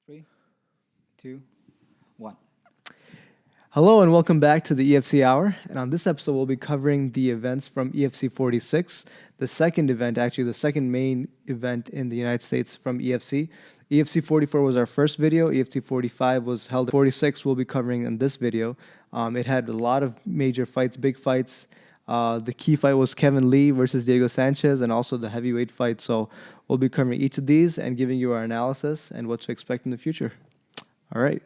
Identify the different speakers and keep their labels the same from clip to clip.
Speaker 1: Three, two, one.
Speaker 2: Hello and welcome back to the EFC Hour. And on this episode, we'll be covering the events from EFC 46, the second event, actually, the second main event in the United States from EFC. EFC 44 was our first video. EFC 45 was held. 46 we'll be covering in this video. It had a lot of major fights, big fights. The key fight was Kevin Lee versus Diego Sanchez, and also the heavyweight fight. So we'll be covering each of these and giving you our analysis and what to expect in the future. All right.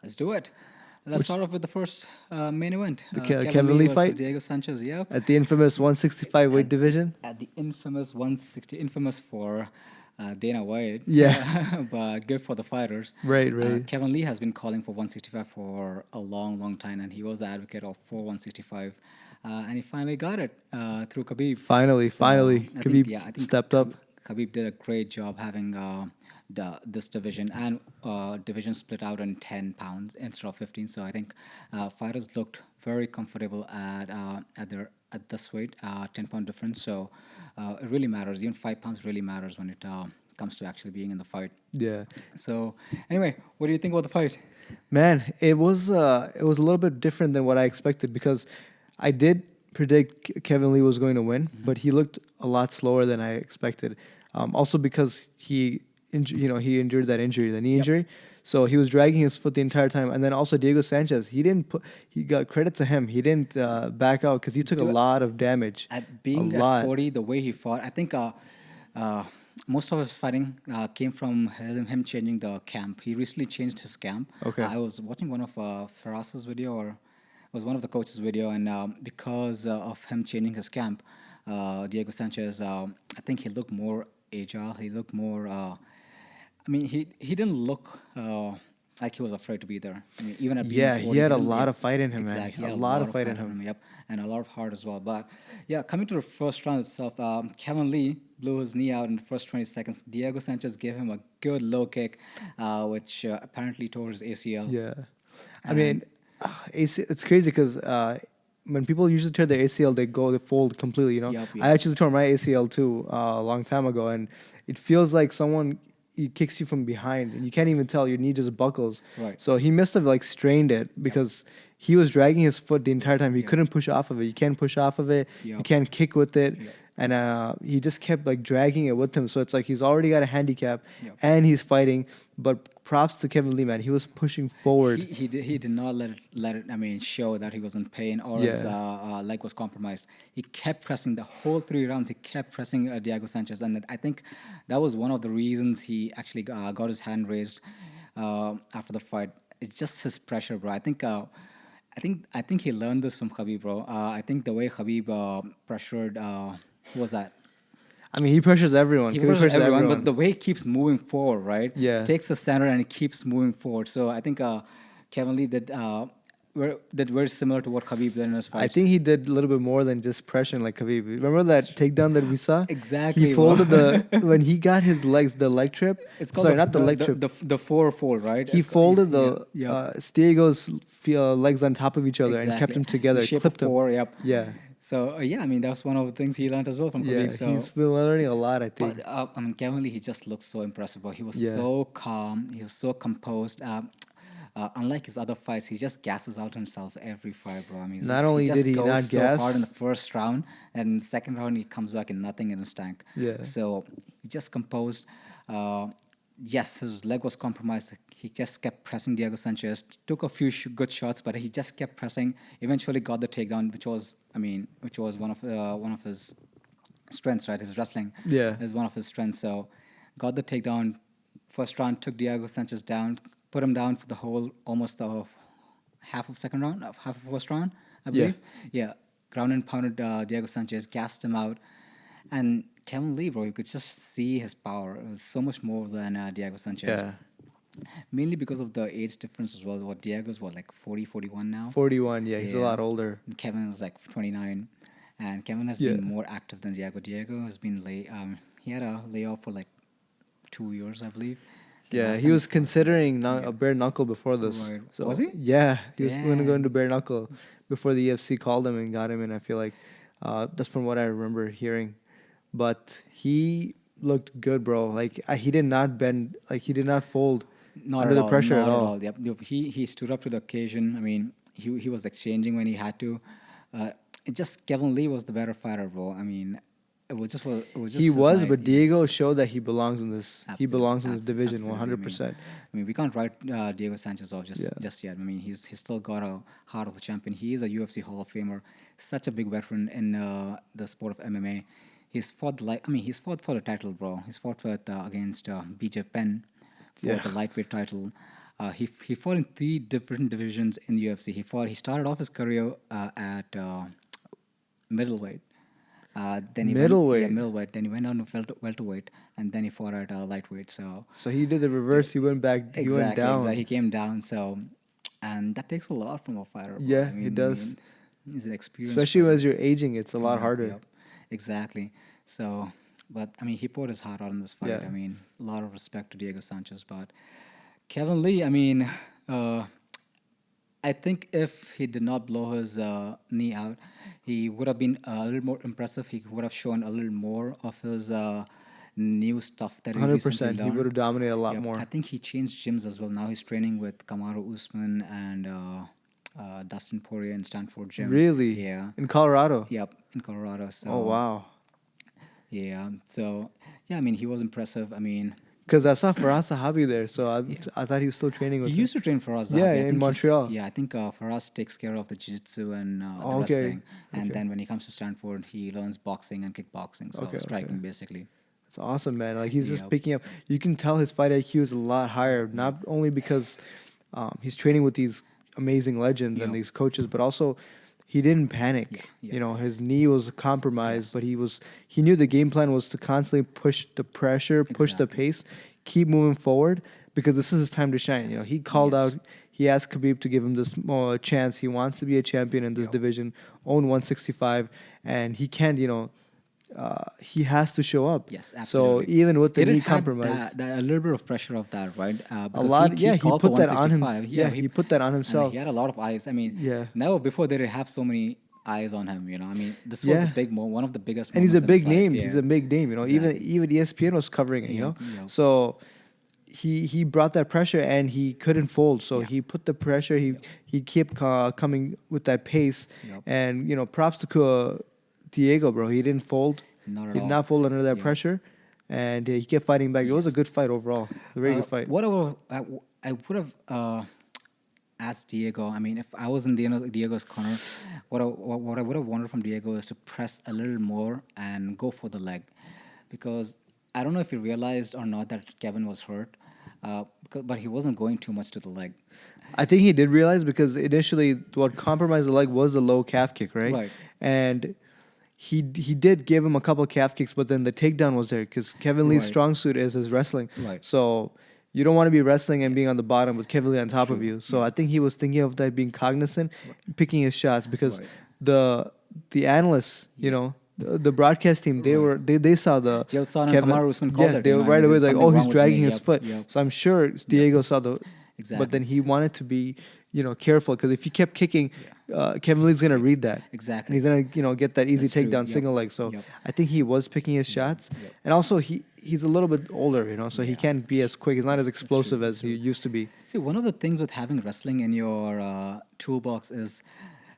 Speaker 1: Let's do it. Let's start off with the first main event.
Speaker 2: The Kevin Lee
Speaker 1: versus
Speaker 2: fight?
Speaker 1: Diego Sanchez. Yep.
Speaker 2: At the infamous 165 weight division.
Speaker 1: At the infamous 160, infamous for Dana White.
Speaker 2: Yeah.
Speaker 1: But good for the fighters.
Speaker 2: Right.
Speaker 1: Kevin Lee has been calling for 165 for a long time, and he was the advocate of for 165. And he finally got it through Khabib.
Speaker 2: Finally,
Speaker 1: I think
Speaker 2: Khabib stepped up.
Speaker 1: Khabib did a great job having this division and division split out in 10 pounds instead of 15. So I think fighters looked very comfortable at this weight, 10-pound difference. So it really matters. Even 5 pounds really matters when it comes to actually being in the fight.
Speaker 2: Yeah.
Speaker 1: So anyway, what do you think about the fight?
Speaker 2: Man, it was a little bit different than what I expected because I did predict Kevin Lee was going to win, but he looked a lot slower than I expected. Also because he injured that injury, the knee injury. So he was dragging his foot the entire time. And then also Diego Sanchez, he got credit to him. He didn't back out because he took a lot of damage.
Speaker 1: At being at 40, the way he fought, I think most of his fighting came from him changing the camp. He recently changed his camp.
Speaker 2: Okay.
Speaker 1: I was watching one of Ferraz's video, or it was one of the coaches' video, and because of him changing his camp, Diego Sanchez, I think he looked more agile. He looked more... he didn't look like he was afraid to be there. I mean, even at being 40,
Speaker 2: he had a lot of fight in him,
Speaker 1: exactly,
Speaker 2: man. A lot of fight in him.
Speaker 1: Yep, and a lot of heart as well. But yeah, coming to the first round itself, Kevin Lee blew his knee out in the first 20 seconds. Diego Sanchez gave him a good low kick, which apparently tore his ACL.
Speaker 2: Yeah. I mean, it's crazy because when people usually tear their ACL, they fold completely,
Speaker 1: Yep.
Speaker 2: I actually tore my ACL too a long time ago, and it feels like someone kicks you from behind, and you can't even tell. Your knee just buckles.
Speaker 1: Right.
Speaker 2: So he must have strained it because he was dragging his foot the entire time. He couldn't push off of it. You can't push off of it. You can't kick with it. And he just kept dragging it with him. So it's like he's already got a handicap, and he's fighting. But props to Kevin Lee, man. He was pushing forward.
Speaker 1: He did not let it. I mean, show that he was in pain or his leg was compromised. He kept pressing the whole 3 rounds. He kept pressing Diego Sanchez, and I think that was one of the reasons he actually got his hand raised after the fight. It's just his pressure, bro. I think he learned this from Khabib, bro. I think the way Khabib pressured. Who was that?
Speaker 2: I mean, he pressures everyone.
Speaker 1: He pressures everyone, but the way he keeps moving forward, right?
Speaker 2: Yeah.
Speaker 1: Takes the center and he keeps moving forward. So I think Kevin Lee did very similar to what Khabib did in his fight.
Speaker 2: I think he did a little bit more than just pressuring like Khabib. Remember that takedown that we saw?
Speaker 1: Exactly.
Speaker 2: He folded when he got his legs, the leg trip.
Speaker 1: It's called
Speaker 2: not the leg trip.
Speaker 1: The four fold, right?
Speaker 2: He folded Diego's legs on top of each other and kept them together.
Speaker 1: The shape
Speaker 2: clipped
Speaker 1: of four,
Speaker 2: him.
Speaker 1: yep.
Speaker 2: Yeah.
Speaker 1: So I mean that's one of the things he learned as well from Khabib.
Speaker 2: Yeah,
Speaker 1: So
Speaker 2: he's been learning a lot, I think.
Speaker 1: But Kevin Lee, he just looked so impressive. Bro. He was so calm. He was so composed. Unlike his other fights, he just gasses out himself every fight, bro. I mean,
Speaker 2: Not only did he not
Speaker 1: so
Speaker 2: gas,
Speaker 1: hard in the first round, and in the second round he comes back and nothing in his tank.
Speaker 2: Yeah.
Speaker 1: So he just composed. Yes, his leg was compromised. He just kept pressing Diego Sanchez. Took a few good shots, but he just kept pressing. Eventually got the takedown, which was one of his strengths, right? His wrestling is one of his strengths. So got the takedown. First round took Diego Sanchez down, put him down for the whole almost the half of first round, I believe. Yeah, ground and pounded Diego Sanchez, gassed him out, and Kevin Lee, bro, you could just see his power. It was so much more than Diego Sanchez.
Speaker 2: Yeah.
Speaker 1: Mainly because of the age difference as well. What Diego's 40, 41 now.
Speaker 2: 41, he's a lot older.
Speaker 1: And Kevin is 29, and Kevin has been more active than Diego. Diego has been he had a layoff for 2 years, I believe.
Speaker 2: Yeah, he was considering a bare knuckle before this.
Speaker 1: Right.
Speaker 2: So,
Speaker 1: was he?
Speaker 2: Yeah, he was going to go into bare knuckle before the EFC called him and got him in. I feel like that's from what I remember hearing. But he looked good, bro. He did not bend, he did not fold
Speaker 1: Not
Speaker 2: under
Speaker 1: at
Speaker 2: the
Speaker 1: all.
Speaker 2: pressure at
Speaker 1: Not at
Speaker 2: all.
Speaker 1: all. Yep. He stood up to the occasion. I mean, he was exchanging when he had to. Uh, it just Kevin Lee was the better fighter, bro. I mean, it was
Speaker 2: He
Speaker 1: just his
Speaker 2: was,
Speaker 1: night.
Speaker 2: but Diego showed that he belongs in this. He
Speaker 1: Absolutely,
Speaker 2: belongs in this division, one
Speaker 1: absolutely.
Speaker 2: hundred percent.
Speaker 1: I mean, we can't write Diego Sanchez off
Speaker 2: Yeah,
Speaker 1: just yet. I mean, he's still got a heart of a champion. He is a UFC Hall of Famer. Such a big veteran in the sport of MMA. He's fought for the title, bro. He's fought with against BJ Penn for
Speaker 2: yeah.
Speaker 1: the lightweight title. He fought in three different divisions in the UFC. He started off his career at middleweight. Then he went, yeah,
Speaker 2: Middleweight.
Speaker 1: middleweight. Then he went on to welterweight, and then he fought at lightweight. So
Speaker 2: So he did the reverse. He went back. He went
Speaker 1: exactly. He
Speaker 2: down.
Speaker 1: came down. So, and that takes a lot from a fighter, bro.
Speaker 2: Yeah, it does.
Speaker 1: He's an experienced
Speaker 2: Especially
Speaker 1: fighter.
Speaker 2: as you're aging, it's a lot
Speaker 1: Yep,
Speaker 2: harder.
Speaker 1: yep, exactly. So, but I mean, he poured his heart out in this fight.
Speaker 2: Yeah.
Speaker 1: I mean, a lot of respect to Diego Sanchez, but Kevin Lee. I mean, uh, I think if he did not blow his knee out, he would have been a little more impressive. He would have shown a little more of his new stuff that he recently
Speaker 2: 100%. He would
Speaker 1: learned.
Speaker 2: have dominated a lot
Speaker 1: Yep, I
Speaker 2: more.
Speaker 1: think he changed gyms as well. Now he's training with Kamaru Usman and Dustin Poirier in Stanford Gym.
Speaker 2: Really?
Speaker 1: Yeah.
Speaker 2: In Colorado?
Speaker 1: Yep, in Colorado.
Speaker 2: Oh,
Speaker 1: So
Speaker 2: wow.
Speaker 1: yeah, so yeah, I mean he was impressive. I mean,
Speaker 2: Because I saw Faraz Sahabi there, so
Speaker 1: yeah.
Speaker 2: I thought he was still training
Speaker 1: He
Speaker 2: with him.
Speaker 1: used to train for us.
Speaker 2: Yeah,
Speaker 1: Zahabi.
Speaker 2: in Montreal.
Speaker 1: Yeah, I think for us takes care of the jiu-jitsu and the
Speaker 2: Oh, okay.
Speaker 1: wrestling, and
Speaker 2: Okay.
Speaker 1: then when he comes to Stanford, he learns boxing and kickboxing, so
Speaker 2: Okay,
Speaker 1: striking
Speaker 2: okay.
Speaker 1: basically.
Speaker 2: It's awesome, man. Like he's just
Speaker 1: Yep.
Speaker 2: picking up. You can tell his fight IQ is a lot higher, not only because he's training with these amazing legends and
Speaker 1: Yep.
Speaker 2: these coaches, but also he didn't panic.
Speaker 1: Yeah, yeah.
Speaker 2: You know, his knee was compromised,
Speaker 1: Yes.
Speaker 2: but he knew the game plan was to constantly push the pressure, push the
Speaker 1: Exactly.
Speaker 2: pace, keep moving forward because this is his time to shine. You know,
Speaker 1: Yes.
Speaker 2: he called
Speaker 1: Yes.
Speaker 2: out. He asked Khabib to give him this chance. He wants to be a champion in this
Speaker 1: Yep.
Speaker 2: division, own 165, and he can't. You know, he has to show up.
Speaker 1: Yes,
Speaker 2: So
Speaker 1: absolutely.
Speaker 2: even with the
Speaker 1: He did
Speaker 2: knee
Speaker 1: had
Speaker 2: compromise,
Speaker 1: a little bit of pressure of that, right?
Speaker 2: a
Speaker 1: Because
Speaker 2: lot. Yeah,
Speaker 1: he
Speaker 2: he
Speaker 1: called for
Speaker 2: put that on him.
Speaker 1: 165.
Speaker 2: Yeah, he put that on
Speaker 1: and
Speaker 2: himself.
Speaker 1: he had a lot of eyes. I mean,
Speaker 2: Yeah.
Speaker 1: never before did he have so many eyes on him. You know, I mean, this was the
Speaker 2: Yeah.
Speaker 1: big one of the biggest
Speaker 2: And he's a
Speaker 1: moments in his
Speaker 2: big
Speaker 1: life.
Speaker 2: name.
Speaker 1: Yeah.
Speaker 2: He's a big name. You know,
Speaker 1: Exactly.
Speaker 2: even ESPN was covering it. You know,
Speaker 1: Yep, yep.
Speaker 2: so he brought that pressure and he couldn't fold. So
Speaker 1: Yeah.
Speaker 2: he put the pressure. He kept coming with that pace.
Speaker 1: Yep.
Speaker 2: And you know, props to Diego, bro. He didn't fold.
Speaker 1: Not at
Speaker 2: He did
Speaker 1: all.
Speaker 2: not fold under that
Speaker 1: Yep.
Speaker 2: pressure, and he kept fighting back. It was a
Speaker 1: Yes.
Speaker 2: good fight overall. A very good fight.
Speaker 1: I would have asked Diego. I mean, if I was in Diego's corner, what I would have wanted from Diego is to press a little more and go for the leg, because I don't know if he realized or not that Kevin was hurt, but he wasn't going too much to the leg.
Speaker 2: I think he did realize because initially what compromised the leg was the low calf kick, right?
Speaker 1: Right.
Speaker 2: And he did give him a couple of calf kicks, but then the takedown was there because Kevin Lee's
Speaker 1: Right.
Speaker 2: strong suit is his wrestling.
Speaker 1: Right.
Speaker 2: So you don't want to be wrestling and being on the bottom with Kevin Lee on top of
Speaker 1: true.
Speaker 2: you. So I think he was thinking of that, being cognizant, picking his shots because
Speaker 1: Right.
Speaker 2: the analysts, you know. The broadcast team, they saw the
Speaker 1: Jill Son and Kamaru Usman called
Speaker 2: yeah,
Speaker 1: it,
Speaker 2: they
Speaker 1: you
Speaker 2: were
Speaker 1: know, I
Speaker 2: right
Speaker 1: mean,
Speaker 2: away
Speaker 1: there's
Speaker 2: like,
Speaker 1: something
Speaker 2: oh, he's
Speaker 1: wrong with
Speaker 2: dragging
Speaker 1: me.
Speaker 2: his
Speaker 1: Yep,
Speaker 2: foot.
Speaker 1: yep.
Speaker 2: So I'm sure Diego saw the
Speaker 1: Exactly.
Speaker 2: but then he wanted to be, you know, careful because if he kept kicking, Kevin Lee's gonna read that.
Speaker 1: Exactly.
Speaker 2: And he's gonna, you know, get that easy
Speaker 1: That's true.
Speaker 2: takedown
Speaker 1: Yep.
Speaker 2: single leg. So
Speaker 1: Yep.
Speaker 2: I think he was picking his shots,
Speaker 1: Yep.
Speaker 2: and also he's a little bit older, you know, so he
Speaker 1: Yeah,
Speaker 2: can't be as quick. He's not as
Speaker 1: that's true,
Speaker 2: explosive
Speaker 1: that's
Speaker 2: as he used to be.
Speaker 1: See, one of the things with having wrestling in your toolbox is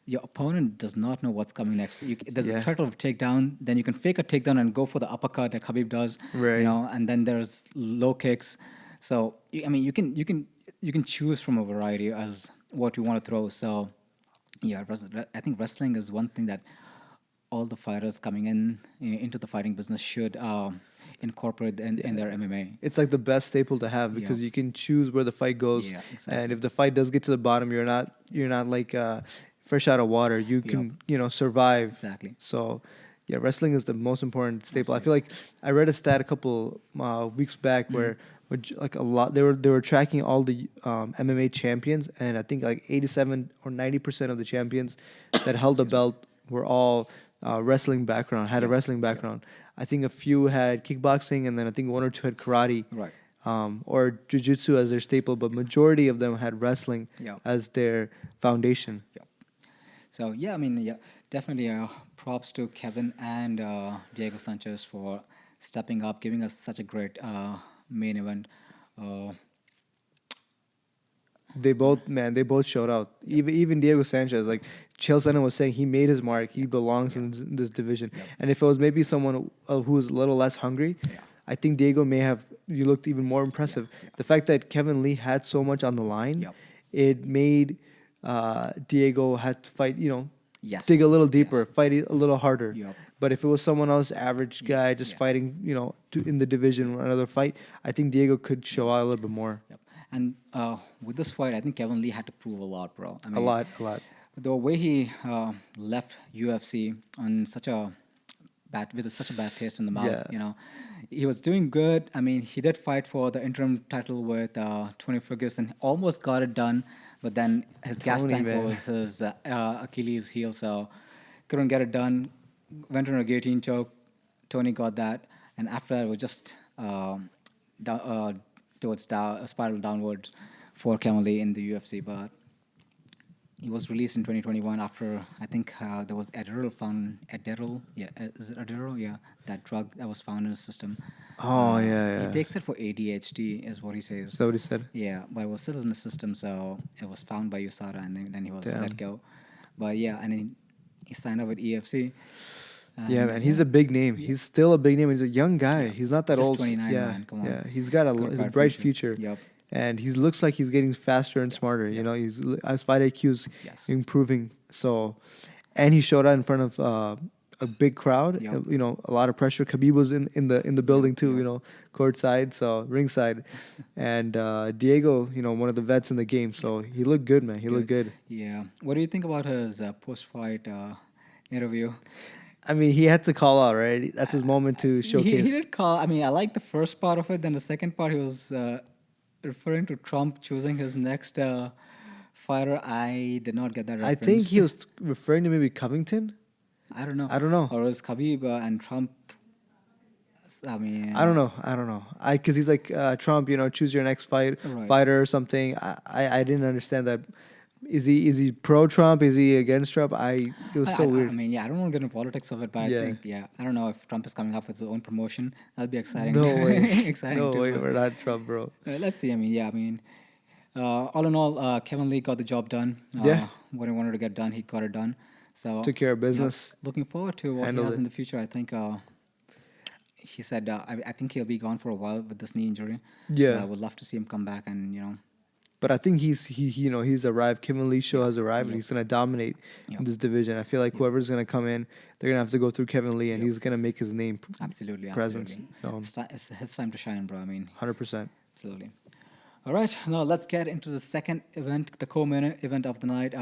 Speaker 1: your opponent does not know what's coming next. There's
Speaker 2: Yeah.
Speaker 1: a threat of a takedown, then you can fake a takedown and go for the uppercut like Khabib does,
Speaker 2: Right.
Speaker 1: you know, and then there's low kicks. So I mean, you can choose from a variety as what you want to throw. So yeah, I think wrestling is one thing that all the fighters coming into the fighting business should incorporate in their MMA.
Speaker 2: It's like the best staple to have because
Speaker 1: Yeah.
Speaker 2: you can choose where the fight goes.
Speaker 1: Yeah,
Speaker 2: And
Speaker 1: exactly.
Speaker 2: if the fight does get to the bottom, you're not like fresh out of water. You can, you know, survive.
Speaker 1: Exactly.
Speaker 2: So yeah, wrestling is the most important staple. I feel like I read a stat a couple weeks back where like a lot they were tracking all the MMA champions, and I think like 87 or 90% of the champions that held the belt were all wrestling background, had a
Speaker 1: Yep,
Speaker 2: wrestling background. I think a few had kickboxing, and then I think one or two had karate,
Speaker 1: Right.
Speaker 2: or jujitsu as their staple, but majority of them had wrestling
Speaker 1: Yep.
Speaker 2: as their foundation.
Speaker 1: Yep. So yeah, I mean, yeah, definitely props to Kevin and Diego Sanchez for stepping up, giving us such a great main event. Uh,
Speaker 2: They both showed out. Even Diego Sanchez, like Chael Sonnen was saying, he made his mark. He belongs
Speaker 1: Yep.
Speaker 2: in this division.
Speaker 1: Yep.
Speaker 2: And if it was maybe someone who was a little less hungry,
Speaker 1: Yeah.
Speaker 2: I think Diego may have. You looked even more impressive.
Speaker 1: Yeah.
Speaker 2: The fact that Kevin Lee had so much on the line,
Speaker 1: Yep.
Speaker 2: it made Diego had to fight.
Speaker 1: Yes.
Speaker 2: Dig a little
Speaker 1: Yes.
Speaker 2: deeper, fight a little harder.
Speaker 1: Yep.
Speaker 2: But if it was someone else, average
Speaker 1: Yeah.
Speaker 2: guy, just
Speaker 1: Yeah.
Speaker 2: fighting, in the division or another fight, I think Diego could show out a little bit more.
Speaker 1: Yep. And with this fight, I think Kevin Lee had to prove a lot, bro. I
Speaker 2: A
Speaker 1: mean,
Speaker 2: lot, a lot.
Speaker 1: the way he left UFC on such a bad taste in the mouth,
Speaker 2: Yeah.
Speaker 1: he was doing good. I mean, he did fight for the interim title with Tony Ferguson, almost got it done, but then his gas
Speaker 2: Tony,
Speaker 1: tank
Speaker 2: man.
Speaker 1: was his Achilles heel, so couldn't get it done. Went on a guillotine choke. Tony got that, and after that, it was just down, towards a spiral downwards for Kamali in the UFC. But he was released in 2021 after I think there was Adderall found. Adderall, yeah, is it Adderall? Yeah, that drug that was found in his system.
Speaker 2: Oh,
Speaker 1: He
Speaker 2: yeah.
Speaker 1: takes it for ADHD, is what he says.
Speaker 2: Is that what he said?
Speaker 1: Yeah, but it was still in the system, so it was found by USADA, and then he was
Speaker 2: Damn.
Speaker 1: let go. But yeah, and he signed up with EFC.
Speaker 2: Yeah,
Speaker 1: And
Speaker 2: man. He's a big name. He's still a big name. He's a young guy.
Speaker 1: Yeah.
Speaker 2: He's not that
Speaker 1: Just
Speaker 2: old.
Speaker 1: 29,
Speaker 2: yeah,
Speaker 1: man. Come on.
Speaker 2: yeah. He's got
Speaker 1: He's got
Speaker 2: a bright future.
Speaker 1: Yep.
Speaker 2: And he looks like he's getting faster and smarter. His fight IQ's
Speaker 1: Yes.
Speaker 2: improving. So, and he showed out in front of a big crowd.
Speaker 1: Yep.
Speaker 2: A lot of pressure. Khabib was in the building too.
Speaker 1: Yep.
Speaker 2: Courtside, so ringside, and Diego, one of the vets in the game. So he looked good, man. He looked good.
Speaker 1: Yeah. What do you think about his post-fight interview?
Speaker 2: I mean, he had to call out, right? That's his moment to
Speaker 1: He
Speaker 2: showcase.
Speaker 1: did call. I mean, I like the first part of it. Then the second part, he was referring to Trump choosing his next fighter. I did not get that reference.
Speaker 2: I think he was referring to maybe Covington.
Speaker 1: I don't know.
Speaker 2: I don't know.
Speaker 1: Or was Khabib and Trump? I mean,
Speaker 2: I don't know. Because he's like Trump, choose your next
Speaker 1: Right.
Speaker 2: fighter or something. I didn't understand that. Is he pro Trump? Is he against Trump? It was so weird.
Speaker 1: I mean, yeah, I don't want to get into politics of it, but
Speaker 2: Yeah.
Speaker 1: I think, I don't know if Trump is coming up with his own promotion. That'll be exciting.
Speaker 2: No way.
Speaker 1: exciting.
Speaker 2: No
Speaker 1: too,
Speaker 2: way.
Speaker 1: but,
Speaker 2: We're not Trump, bro.
Speaker 1: let's see. I mean, all in all, Kevin Lee got the job done.
Speaker 2: Yeah.
Speaker 1: What he wanted to get done, he got it done. So
Speaker 2: Took care of business.
Speaker 1: looking forward to what
Speaker 2: Handled
Speaker 1: he has
Speaker 2: it.
Speaker 1: in the future. I think he said I think he'll be gone for a while with this knee injury.
Speaker 2: Yeah.
Speaker 1: I would love to see him come back and
Speaker 2: But I think he's arrived. Kevin Lee show has arrived, and he's gonna dominate
Speaker 1: Yep.
Speaker 2: in this division. I feel like whoever's gonna come in, they're gonna have to go through Kevin Lee, and he's gonna make his name
Speaker 1: absolutely,
Speaker 2: presence.
Speaker 1: absolutely. It's his time to shine, bro. I mean,
Speaker 2: 100%.
Speaker 1: absolutely. All right, now let's get into the second event, the co-main event of the night.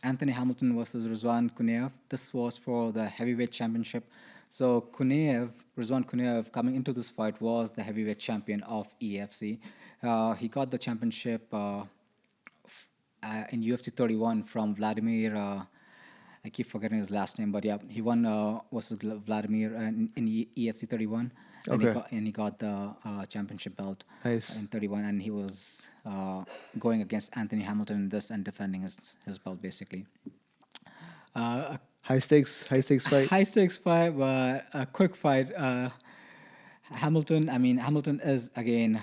Speaker 1: Anthony Hamilton versus Rizwan Kunev. This was for the heavyweight championship. So Rizwan Kunev, coming into this fight, was the heavyweight champion of EFC. He got the championship in UFC 31 from Vladimir. I keep forgetting his last name, but yeah, he won versus Vladimir in EFC 31,
Speaker 2: Okay.
Speaker 1: and he got the championship belt
Speaker 2: Nice.
Speaker 1: in 31, and he was going against Anthony Hamilton in this and defending his belt basically. A
Speaker 2: High stakes fight.
Speaker 1: high stakes fight, but a quick fight. Hamilton is again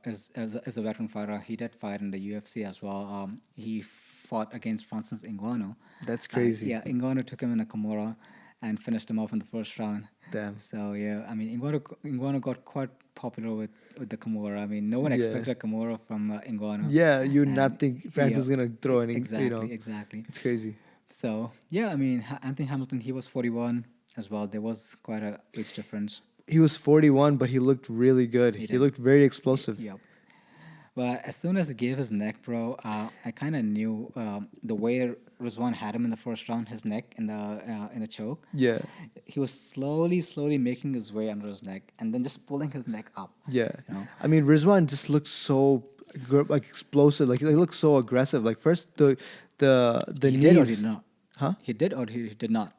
Speaker 1: is a veteran fighter. He did fight in the UFC as well. He fought against Francis Ngannou.
Speaker 2: That's crazy.
Speaker 1: Yeah, Ngannou took him in a Kimura and finished him off in the first round.
Speaker 2: Damn.
Speaker 1: So yeah, I mean Ngannou got quite popular with the Kimura. I mean, no one
Speaker 2: Yeah.
Speaker 1: expected a Kimura from Ngannou.
Speaker 2: Yeah, you would
Speaker 1: And,
Speaker 2: not think Francis is gonna throw any.
Speaker 1: Exactly, exactly.
Speaker 2: It's crazy.
Speaker 1: So yeah, I mean Anthony Hamilton, he was 41 as well. There was quite a age difference.
Speaker 2: He was 41, but he looked really good. He
Speaker 1: did.
Speaker 2: looked very explosive.
Speaker 1: Yep. But as soon as he gave his neck, bro, I kind of knew the way Rizwan had him in the first round, his neck in the choke.
Speaker 2: Yeah,
Speaker 1: He was slowly making his way under his neck, and then just pulling his neck up.
Speaker 2: yeah.
Speaker 1: You know?
Speaker 2: I mean, Rizwan just looked so like explosive. Like he looked so aggressive. Like first the
Speaker 1: He
Speaker 2: knees.
Speaker 1: did or he did not?
Speaker 2: Huh?
Speaker 1: He did or he did not?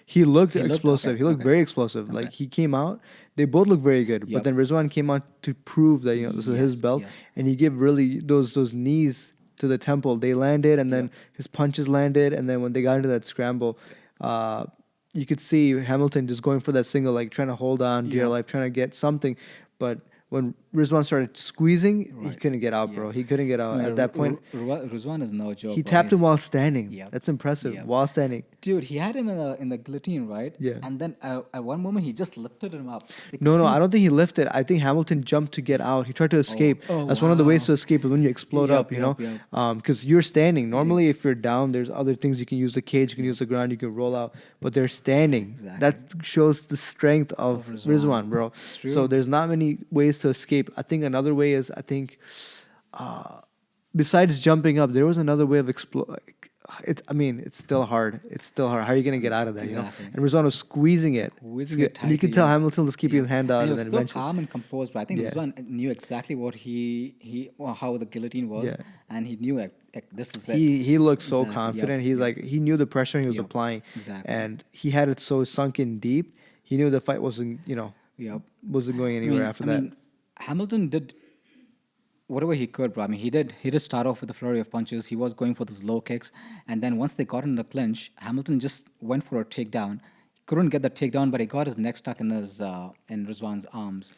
Speaker 2: He looked
Speaker 1: He looked-
Speaker 2: explosive.
Speaker 1: okay,
Speaker 2: He looked
Speaker 1: okay.
Speaker 2: very explosive. Like
Speaker 1: Okay.
Speaker 2: he came out. They both looked very good. But
Speaker 1: Yep.
Speaker 2: then Rizwan came out to prove that this is his
Speaker 1: Yes,
Speaker 2: belt,
Speaker 1: yes.
Speaker 2: and he gave really those knees to the temple. They landed, and then
Speaker 1: Yep.
Speaker 2: his punches landed, and then when they got into that scramble, you could see Hamilton just going for that single, like trying to hold on to your
Speaker 1: Yep.
Speaker 2: life, trying to get something. But when Rizwan started squeezing, he
Speaker 1: Right.
Speaker 2: couldn't get out,
Speaker 1: Yeah.
Speaker 2: bro. He couldn't get
Speaker 1: I
Speaker 2: out.
Speaker 1: mean,
Speaker 2: At that point,
Speaker 1: Rizwan is no joke,
Speaker 2: he
Speaker 1: bro.
Speaker 2: tapped him
Speaker 1: He's
Speaker 2: while standing.
Speaker 1: Yep.
Speaker 2: That's impressive.
Speaker 1: Yep.
Speaker 2: While standing.
Speaker 1: Dude, he had him in the guillotine, right?
Speaker 2: Yeah.
Speaker 1: And then at one moment he just lifted him up. You could
Speaker 2: No,
Speaker 1: see.
Speaker 2: I don't think he lifted. I think Hamilton jumped to get out. He tried to escape.
Speaker 1: Oh,
Speaker 2: That's one of the ways
Speaker 1: wow.
Speaker 2: to escape is when you explode
Speaker 1: Yep,
Speaker 2: up, you know,
Speaker 1: yep.
Speaker 2: because you're standing. Normally, if you're down, there's other things you can use the cage, you can use the ground, you can roll out, but they're standing.
Speaker 1: Exactly.
Speaker 2: That shows the strength of
Speaker 1: Of Rizwan.
Speaker 2: Rizwan, bro.
Speaker 1: It's
Speaker 2: So
Speaker 1: true.
Speaker 2: there's not many ways to escape. I think another way is besides jumping up, there was another way of I mean, it's still hard. It's still hard. How are you gonna get out of that?
Speaker 1: Exactly.
Speaker 2: You know. And Rizwan was squeezing it.
Speaker 1: Squeezing it
Speaker 2: And you
Speaker 1: tightly,
Speaker 2: can tell
Speaker 1: yeah.
Speaker 2: Hamilton was keeping his hand out,
Speaker 1: And he
Speaker 2: and
Speaker 1: was
Speaker 2: then
Speaker 1: so
Speaker 2: eventually.
Speaker 1: calm and composed, but I think
Speaker 2: Yeah.
Speaker 1: Rizwan knew exactly what well, how the guillotine was,
Speaker 2: Yeah.
Speaker 1: and he knew this is it.
Speaker 2: He looked so
Speaker 1: Exactly,
Speaker 2: confident.
Speaker 1: yep,
Speaker 2: He's
Speaker 1: yep.
Speaker 2: like he knew the pressure he was
Speaker 1: Yep,
Speaker 2: applying,
Speaker 1: exactly.
Speaker 2: and he had it so sunk in deep. He knew the fight wasn't
Speaker 1: Yep.
Speaker 2: wasn't going anywhere after that.
Speaker 1: Hamilton did whatever he could, bro. I mean, he did start off with a flurry of punches. He was going for those low kicks, and then once they got in the clinch, Hamilton just went for a takedown. He couldn't get the takedown, but he got his neck stuck in Rizwan's arms.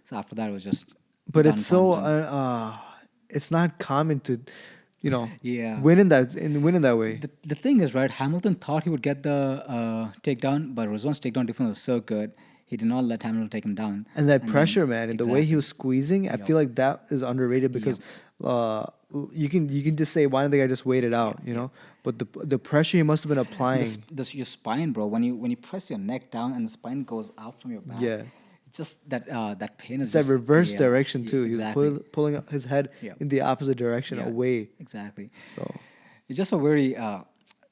Speaker 1: So after that, it was just.
Speaker 2: But
Speaker 1: done
Speaker 2: it's
Speaker 1: for
Speaker 2: so
Speaker 1: Hamilton.
Speaker 2: it's not common to,
Speaker 1: Yeah.
Speaker 2: win in that way.
Speaker 1: The thing is, right, Hamilton thought he would get the takedown, but Rizwan's takedown defense was so good, he did not let Hamilton take him down.
Speaker 2: And that
Speaker 1: then-
Speaker 2: pressure, man, and the way he
Speaker 1: exactly.
Speaker 2: was squeezing, I
Speaker 1: Yep.
Speaker 2: feel like that is underrated because you can just say why didn't the guy just wait it out, you know? But the pressure he must have been applying,
Speaker 1: Your spine, bro. When you press your neck down and the spine goes out from your back,
Speaker 2: yeah,
Speaker 1: just that pain is
Speaker 2: it's that
Speaker 1: just,
Speaker 2: reverse
Speaker 1: yeah,
Speaker 2: direction
Speaker 1: yeah,
Speaker 2: too. He was
Speaker 1: exactly.
Speaker 2: pulling up his head
Speaker 1: Yeah.
Speaker 2: in the opposite direction
Speaker 1: Yeah,
Speaker 2: away.
Speaker 1: Exactly.
Speaker 2: So
Speaker 1: It's just a very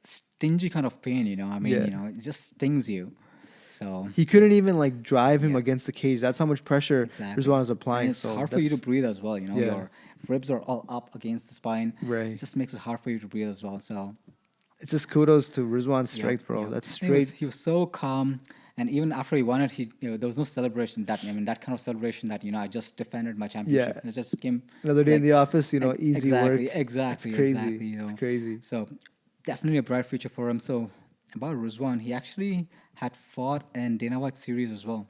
Speaker 1: stingy kind of pain, you know. I mean,
Speaker 2: Yeah.
Speaker 1: it just stings you. So
Speaker 2: he couldn't even like drive him
Speaker 1: Yeah.
Speaker 2: against the cage. That's how much pressure
Speaker 1: exactly.
Speaker 2: Rizwan is
Speaker 1: And
Speaker 2: applying.
Speaker 1: it's
Speaker 2: So
Speaker 1: hard for you to
Speaker 2: that's-
Speaker 1: breathe as well. You know,
Speaker 2: Yeah.
Speaker 1: your ribs are all up against the spine.
Speaker 2: Right.
Speaker 1: It just makes it hard for you to breathe as well. So
Speaker 2: It's just kudos to Rizwan's
Speaker 1: yeah,
Speaker 2: strength, bro.
Speaker 1: yeah.
Speaker 2: That's
Speaker 1: And
Speaker 2: straight.
Speaker 1: He was so calm, and even after he won it, there was no celebration. That kind of celebration that I just defended my championship.
Speaker 2: Yeah.
Speaker 1: It just came
Speaker 2: Another day in
Speaker 1: like,
Speaker 2: the office, easy
Speaker 1: exactly,
Speaker 2: work.
Speaker 1: exactly,
Speaker 2: It's crazy.
Speaker 1: exactly.
Speaker 2: It's crazy.
Speaker 1: So definitely a bright future for him. So about Rizwan, he actually had fought in Dana White series as well.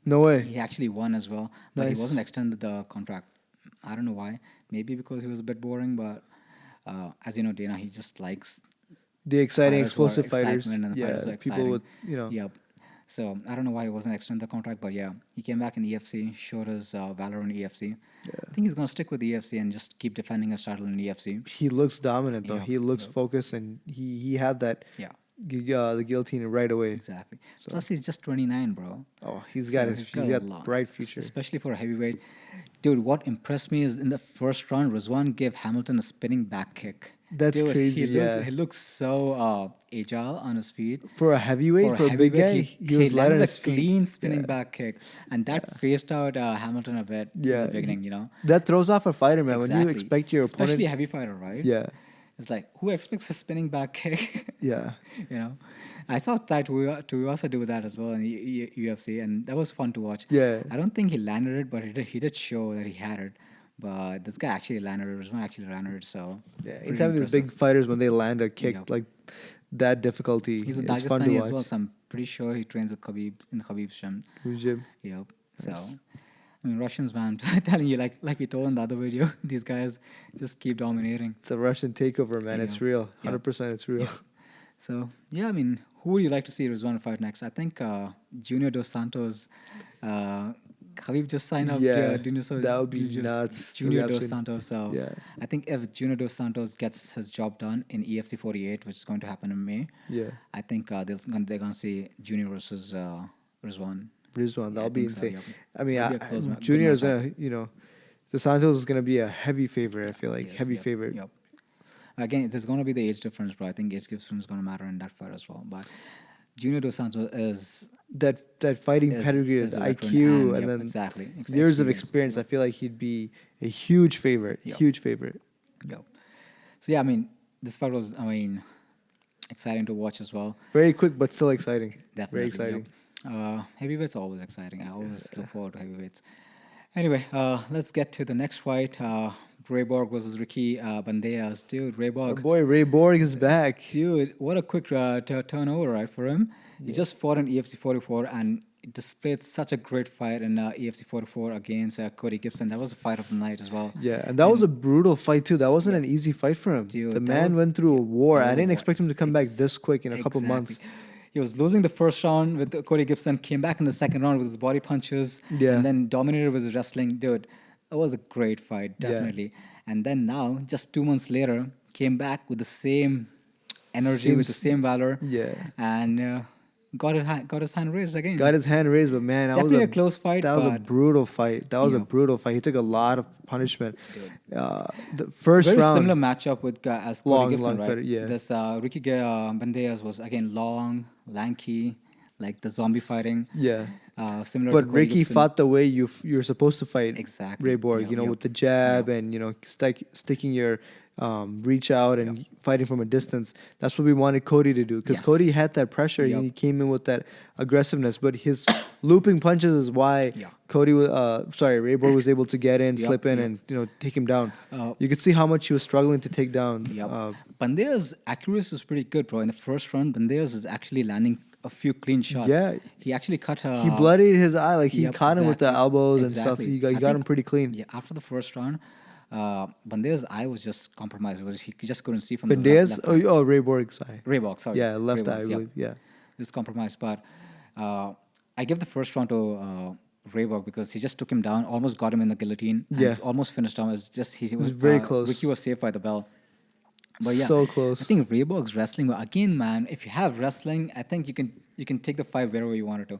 Speaker 2: No way.
Speaker 1: He actually won as well, but
Speaker 2: Nice.
Speaker 1: he wasn't extended the contract. I don't know why. Maybe because he was a bit boring, but as you know, Dana, he just likes
Speaker 2: The exciting,
Speaker 1: fighters who are
Speaker 2: explosive fighters.
Speaker 1: excitement and the
Speaker 2: Yeah,
Speaker 1: fighters who are
Speaker 2: people
Speaker 1: exciting.
Speaker 2: with
Speaker 1: Yep. So I don't know why he wasn't extended the contract, but yeah, he came back in EFC, showed his valor in EFC. I think he's gonna stick with EFC and just keep defending his title in EFC.
Speaker 2: he looks dominant though.
Speaker 1: Yeah,
Speaker 2: He looks
Speaker 1: yeah.
Speaker 2: focused, and he had that
Speaker 1: Yeah,
Speaker 2: the guillotine right away.
Speaker 1: exactly. Plus, he's just 29, bro.
Speaker 2: Oh, he's
Speaker 1: So
Speaker 2: got
Speaker 1: he's
Speaker 2: he's
Speaker 1: a
Speaker 2: got
Speaker 1: lot.
Speaker 2: bright future.
Speaker 1: Especially for a heavyweight. Dude, what impressed me is in the first round, Rizwan gave Hamilton a spinning back kick.
Speaker 2: That's
Speaker 1: Dude,
Speaker 2: crazy, yeah.
Speaker 1: He looks so agile on his feet.
Speaker 2: For a heavyweight, for a big
Speaker 1: heavyweight,
Speaker 2: guy, he was light on
Speaker 1: landed a
Speaker 2: his feet.
Speaker 1: clean spinning
Speaker 2: Yeah.
Speaker 1: back kick, and that phased out Hamilton a bit
Speaker 2: Yeah,
Speaker 1: in the beginning. You know,
Speaker 2: That throws off a fighter, man. When you
Speaker 1: Exactly.
Speaker 2: expect your
Speaker 1: especially a
Speaker 2: opponent,
Speaker 1: heavy fighter, right?
Speaker 2: yeah,
Speaker 1: It's like who expects a spinning back kick?
Speaker 2: yeah,
Speaker 1: You know, I saw Tuivasa do that as well in UFC, and that was fun to watch.
Speaker 2: Yeah.
Speaker 1: I don't think he landed it, but he did show that he had it. But this guy actually landed it. Rizwan actually landed it. So
Speaker 2: yeah.
Speaker 1: pretty
Speaker 2: Anytime these
Speaker 1: impressive.
Speaker 2: big fighters when they land a kick
Speaker 1: Yep.
Speaker 2: like that difficulty,
Speaker 1: He's a
Speaker 2: it's fun to
Speaker 1: Dagestani
Speaker 2: watch.
Speaker 1: as well, so I'm pretty sure he trains with Khabib in Khabib's gym.
Speaker 2: Ujib.
Speaker 1: Yep. So,
Speaker 2: Nice.
Speaker 1: I mean, Russians, man, I'm telling you, like we told in the other video, these guys just keep dominating.
Speaker 2: It's a Russian takeover, man. It's
Speaker 1: Yeah.
Speaker 2: real.
Speaker 1: Yeah.
Speaker 2: 100%. It's real.
Speaker 1: So, yeah, I mean, who would you like to see Rizwan fight next? I think Junior Dos Santos, Khabib just signed up.
Speaker 2: Yeah,
Speaker 1: Junior,
Speaker 2: that would be
Speaker 1: just-
Speaker 2: nuts.
Speaker 1: Junior
Speaker 2: That'd be
Speaker 1: Dos
Speaker 2: absolute-
Speaker 1: Santos. So,
Speaker 2: Yeah.
Speaker 1: I think if Junior Dos Santos gets his job done in EFC 48, which is going to happen in May,
Speaker 2: Yeah.
Speaker 1: I think they're going to see Junior versus Rizwan.
Speaker 2: Rizwan, that'll
Speaker 1: I
Speaker 2: be
Speaker 1: think so,
Speaker 2: insane.
Speaker 1: yep.
Speaker 2: I mean,
Speaker 1: That'll be a close good
Speaker 2: Junior is
Speaker 1: matchup.
Speaker 2: Dos Santos is gonna be a heavy favorite. I feel like
Speaker 1: Yes,
Speaker 2: heavy
Speaker 1: yep,
Speaker 2: favorite.
Speaker 1: Yep. Again, there's going to be the age difference, bro. I think age difference is going to matter in that fight as well. But Junior Dos Santos is
Speaker 2: That fighting pedigree,
Speaker 1: is
Speaker 2: his
Speaker 1: a veteran
Speaker 2: IQ, and
Speaker 1: yep,
Speaker 2: then
Speaker 1: exactly
Speaker 2: years of experience. I feel like he'd be a huge favorite.
Speaker 1: Yep.
Speaker 2: Huge favorite.
Speaker 1: Yep. So yeah, I mean, this fight was, exciting to watch as well.
Speaker 2: Very quick, but still exciting.
Speaker 1: Definitely.
Speaker 2: Very exciting.
Speaker 1: Yep. Heavyweights are always exciting. I always look forward to heavyweights. Anyway, let's get to the next fight. Rayborg versus Ricky Bandejas. Dude,
Speaker 2: Our
Speaker 1: Rayborg.
Speaker 2: boy Ray Borg is back.
Speaker 1: Dude, what a quick turnover, right, for him. He just fought in EFC 44, and displayed such a great fight in EFC 44 against Cody Gibson. That was a fight of the night as well.
Speaker 2: Yeah, and that was a
Speaker 1: And
Speaker 2: brutal fight too. That wasn't
Speaker 1: yep,
Speaker 2: an easy fight for him. The
Speaker 1: dude,
Speaker 2: man went through a war.
Speaker 1: that
Speaker 2: I
Speaker 1: was a
Speaker 2: didn't
Speaker 1: war.
Speaker 2: expect him to come back this quick in a couple
Speaker 1: Exactly.
Speaker 2: months.
Speaker 1: He was losing the first round with Cody Gibson, came back in the second round with his body punches,
Speaker 2: Yeah.
Speaker 1: and then dominated with his wrestling. Dude, it was a great fight,
Speaker 2: Yeah.
Speaker 1: definitely. And then now, just 2 months later, came back with the same energy, with the
Speaker 2: Seems
Speaker 1: same valor,
Speaker 2: yeah.
Speaker 1: and got his hand raised
Speaker 2: Got
Speaker 1: again.
Speaker 2: his hand raised, but man,
Speaker 1: Definitely a close fight,
Speaker 2: that was a
Speaker 1: but
Speaker 2: brutal fight. That was a
Speaker 1: yeah,
Speaker 2: brutal fight. He took a lot of punishment.
Speaker 1: dude.
Speaker 2: The first
Speaker 1: Very similar
Speaker 2: round,
Speaker 1: matchup with as Cody Gibson,
Speaker 2: long
Speaker 1: right?
Speaker 2: fight. Yeah.
Speaker 1: This Ricky Bandejas was again long, lanky, like the zombie fighting,
Speaker 2: Yeah.
Speaker 1: similar to
Speaker 2: But
Speaker 1: Cody
Speaker 2: Ricky
Speaker 1: Gibson.
Speaker 2: fought the way you're supposed to fight
Speaker 1: Exactly.
Speaker 2: Ray Borg,
Speaker 1: Yep. Yep.
Speaker 2: with the jab
Speaker 1: Yep.
Speaker 2: and sticking your reach out
Speaker 1: Yep.
Speaker 2: and fighting from a distance. That's what we wanted Cody to do because
Speaker 1: Yes.
Speaker 2: Cody had that pressure and
Speaker 1: Yep.
Speaker 2: he came in with that aggressiveness. But his looping punches is why
Speaker 1: Yeah.
Speaker 2: Ray Borg was able to get in,
Speaker 1: Yep.
Speaker 2: slip in,
Speaker 1: Yep.
Speaker 2: and take him down.
Speaker 1: Uh,
Speaker 2: You could see how much he was struggling to take down.
Speaker 1: Yep. Bandejas' accuracy is pretty good, bro. In the first round, Bandejas is actually landing a few clean shots.
Speaker 2: Yeah.
Speaker 1: He actually cut her.
Speaker 2: He bloodied his eye, like he
Speaker 1: Yep,
Speaker 2: caught him with the
Speaker 1: exactly.
Speaker 2: elbows and stuff.
Speaker 1: Exactly.
Speaker 2: He
Speaker 1: I
Speaker 2: got him
Speaker 1: think,
Speaker 2: pretty clean.
Speaker 1: yeah, after the first round, Bandeja's eye was just compromised. He just couldn't see from
Speaker 2: But
Speaker 1: the
Speaker 2: Diaz,
Speaker 1: left eye.
Speaker 2: Ray Borg's eye.
Speaker 1: Reebok, sorry.
Speaker 2: Yeah, left eye, I
Speaker 1: Reeboks,
Speaker 2: believe. Yeah.
Speaker 1: Just compromised. But I give the first round to Reebok because he just took him down, almost got him in the guillotine, and
Speaker 2: Yeah.
Speaker 1: almost finished him. It's just he was
Speaker 2: very close.
Speaker 1: Ricky was saved by the bell. But yeah,
Speaker 2: So close.
Speaker 1: I think Reebok's wrestling. Again, man, if you have wrestling, I think you can take the fight wherever you wanted to.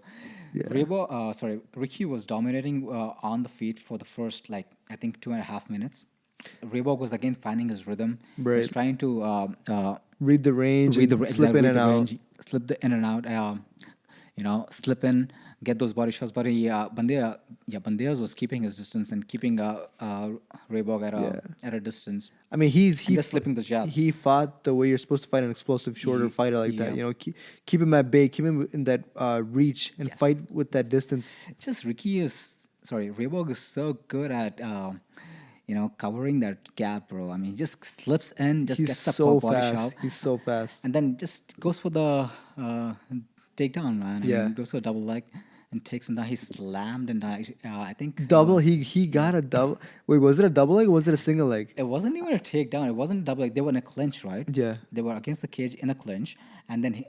Speaker 1: Ricky was dominating on the feet for the first I think 2.5 minutes. Reebok was again finding his rhythm. He was
Speaker 2: Right.
Speaker 1: trying to
Speaker 2: Read the range
Speaker 1: read the
Speaker 2: and slip in
Speaker 1: read
Speaker 2: and
Speaker 1: the
Speaker 2: out.
Speaker 1: range, slip the in and out. Slip in, get those body shots. But Bandejas was keeping his distance and keeping Reebok at a distance.
Speaker 2: I mean, he
Speaker 1: just slipping the jabs.
Speaker 2: He fought the way you're supposed to fight an explosive, shorter fighter like that.
Speaker 1: yeah.
Speaker 2: Keep him at bay, keep him in that reach, and
Speaker 1: Yes.
Speaker 2: fight with that distance.
Speaker 1: Just Reebok is so good at covering that gap, bro. I mean, he just slips in, just
Speaker 2: He's
Speaker 1: gets a
Speaker 2: so
Speaker 1: body
Speaker 2: fast.
Speaker 1: shot,
Speaker 2: He's so fast.
Speaker 1: and then just goes for the takedown, man.
Speaker 2: Yeah.
Speaker 1: I mean, goes for a double leg and takes him down. He slammed and I think
Speaker 2: Double. He got a double. Wait, was it a double leg or was it a single leg?
Speaker 1: it wasn't even a takedown. It wasn't a double leg. They were in a clinch, right?
Speaker 2: Yeah.
Speaker 1: They were against the cage in a clinch, and then he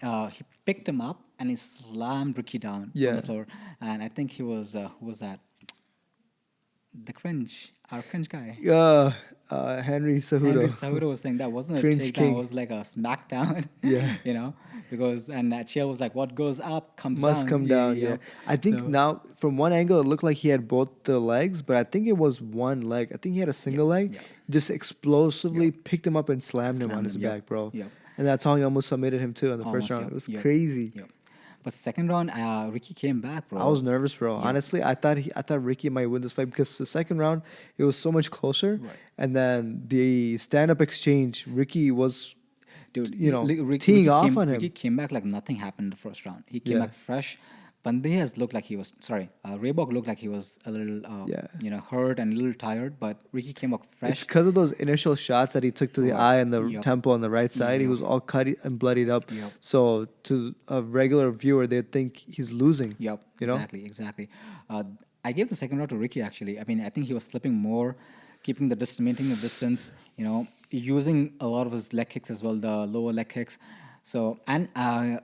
Speaker 1: picked him up and he slammed Ricky down on
Speaker 2: Yeah.
Speaker 1: the floor. And I think he was who was that? Our cringe guy.
Speaker 2: Henry Cejudo.
Speaker 1: Henry Cejudo was saying that wasn't a
Speaker 2: Cringe
Speaker 1: takedown,
Speaker 2: king.
Speaker 1: it was like a smackdown.
Speaker 2: Yeah.
Speaker 1: Because Chael was like, "What goes up comes
Speaker 2: Must
Speaker 1: down."
Speaker 2: come down. Yeah. I think
Speaker 1: So-
Speaker 2: now from one angle it looked like he had both the legs, but I think it was one leg. I think he had a single leg.
Speaker 1: yeah.
Speaker 2: Just explosively picked him up and slammed him on
Speaker 1: Slammed
Speaker 2: his
Speaker 1: him, yep,
Speaker 2: back, bro.
Speaker 1: yep.
Speaker 2: And that's how he almost submitted him too in the first
Speaker 1: Almost,
Speaker 2: round.
Speaker 1: yep,
Speaker 2: It was
Speaker 1: yep,
Speaker 2: crazy.
Speaker 1: Yep. But second round, Ricky came back, bro.
Speaker 2: I was nervous, bro. Honestly, I thought Ricky might win this fight because the second round it was so much closer,
Speaker 1: Right.
Speaker 2: and then the stand-up exchange, Ricky was,
Speaker 1: Dude,
Speaker 2: teeing off on him.
Speaker 1: Ricky came back like nothing happened in the first round. He came
Speaker 2: Yeah.
Speaker 1: back fresh. Bandejas looked like he was Reebok looked like he was a little hurt and a little tired, but Ricky came back
Speaker 2: It's
Speaker 1: fresh.
Speaker 2: because of those initial shots that he took to the
Speaker 1: Right.
Speaker 2: eye and the
Speaker 1: Yep.
Speaker 2: temple on the right side. He
Speaker 1: Yep.
Speaker 2: was all cut and bloodied up.
Speaker 1: Yep.
Speaker 2: So to a regular viewer, they'd think he's losing.
Speaker 1: Yep,
Speaker 2: You know?
Speaker 1: exactly. I gave the second round to Ricky actually. I mean, I think he was slipping more, maintaining the distance. Using a lot of his leg kicks as well, the lower leg kicks. So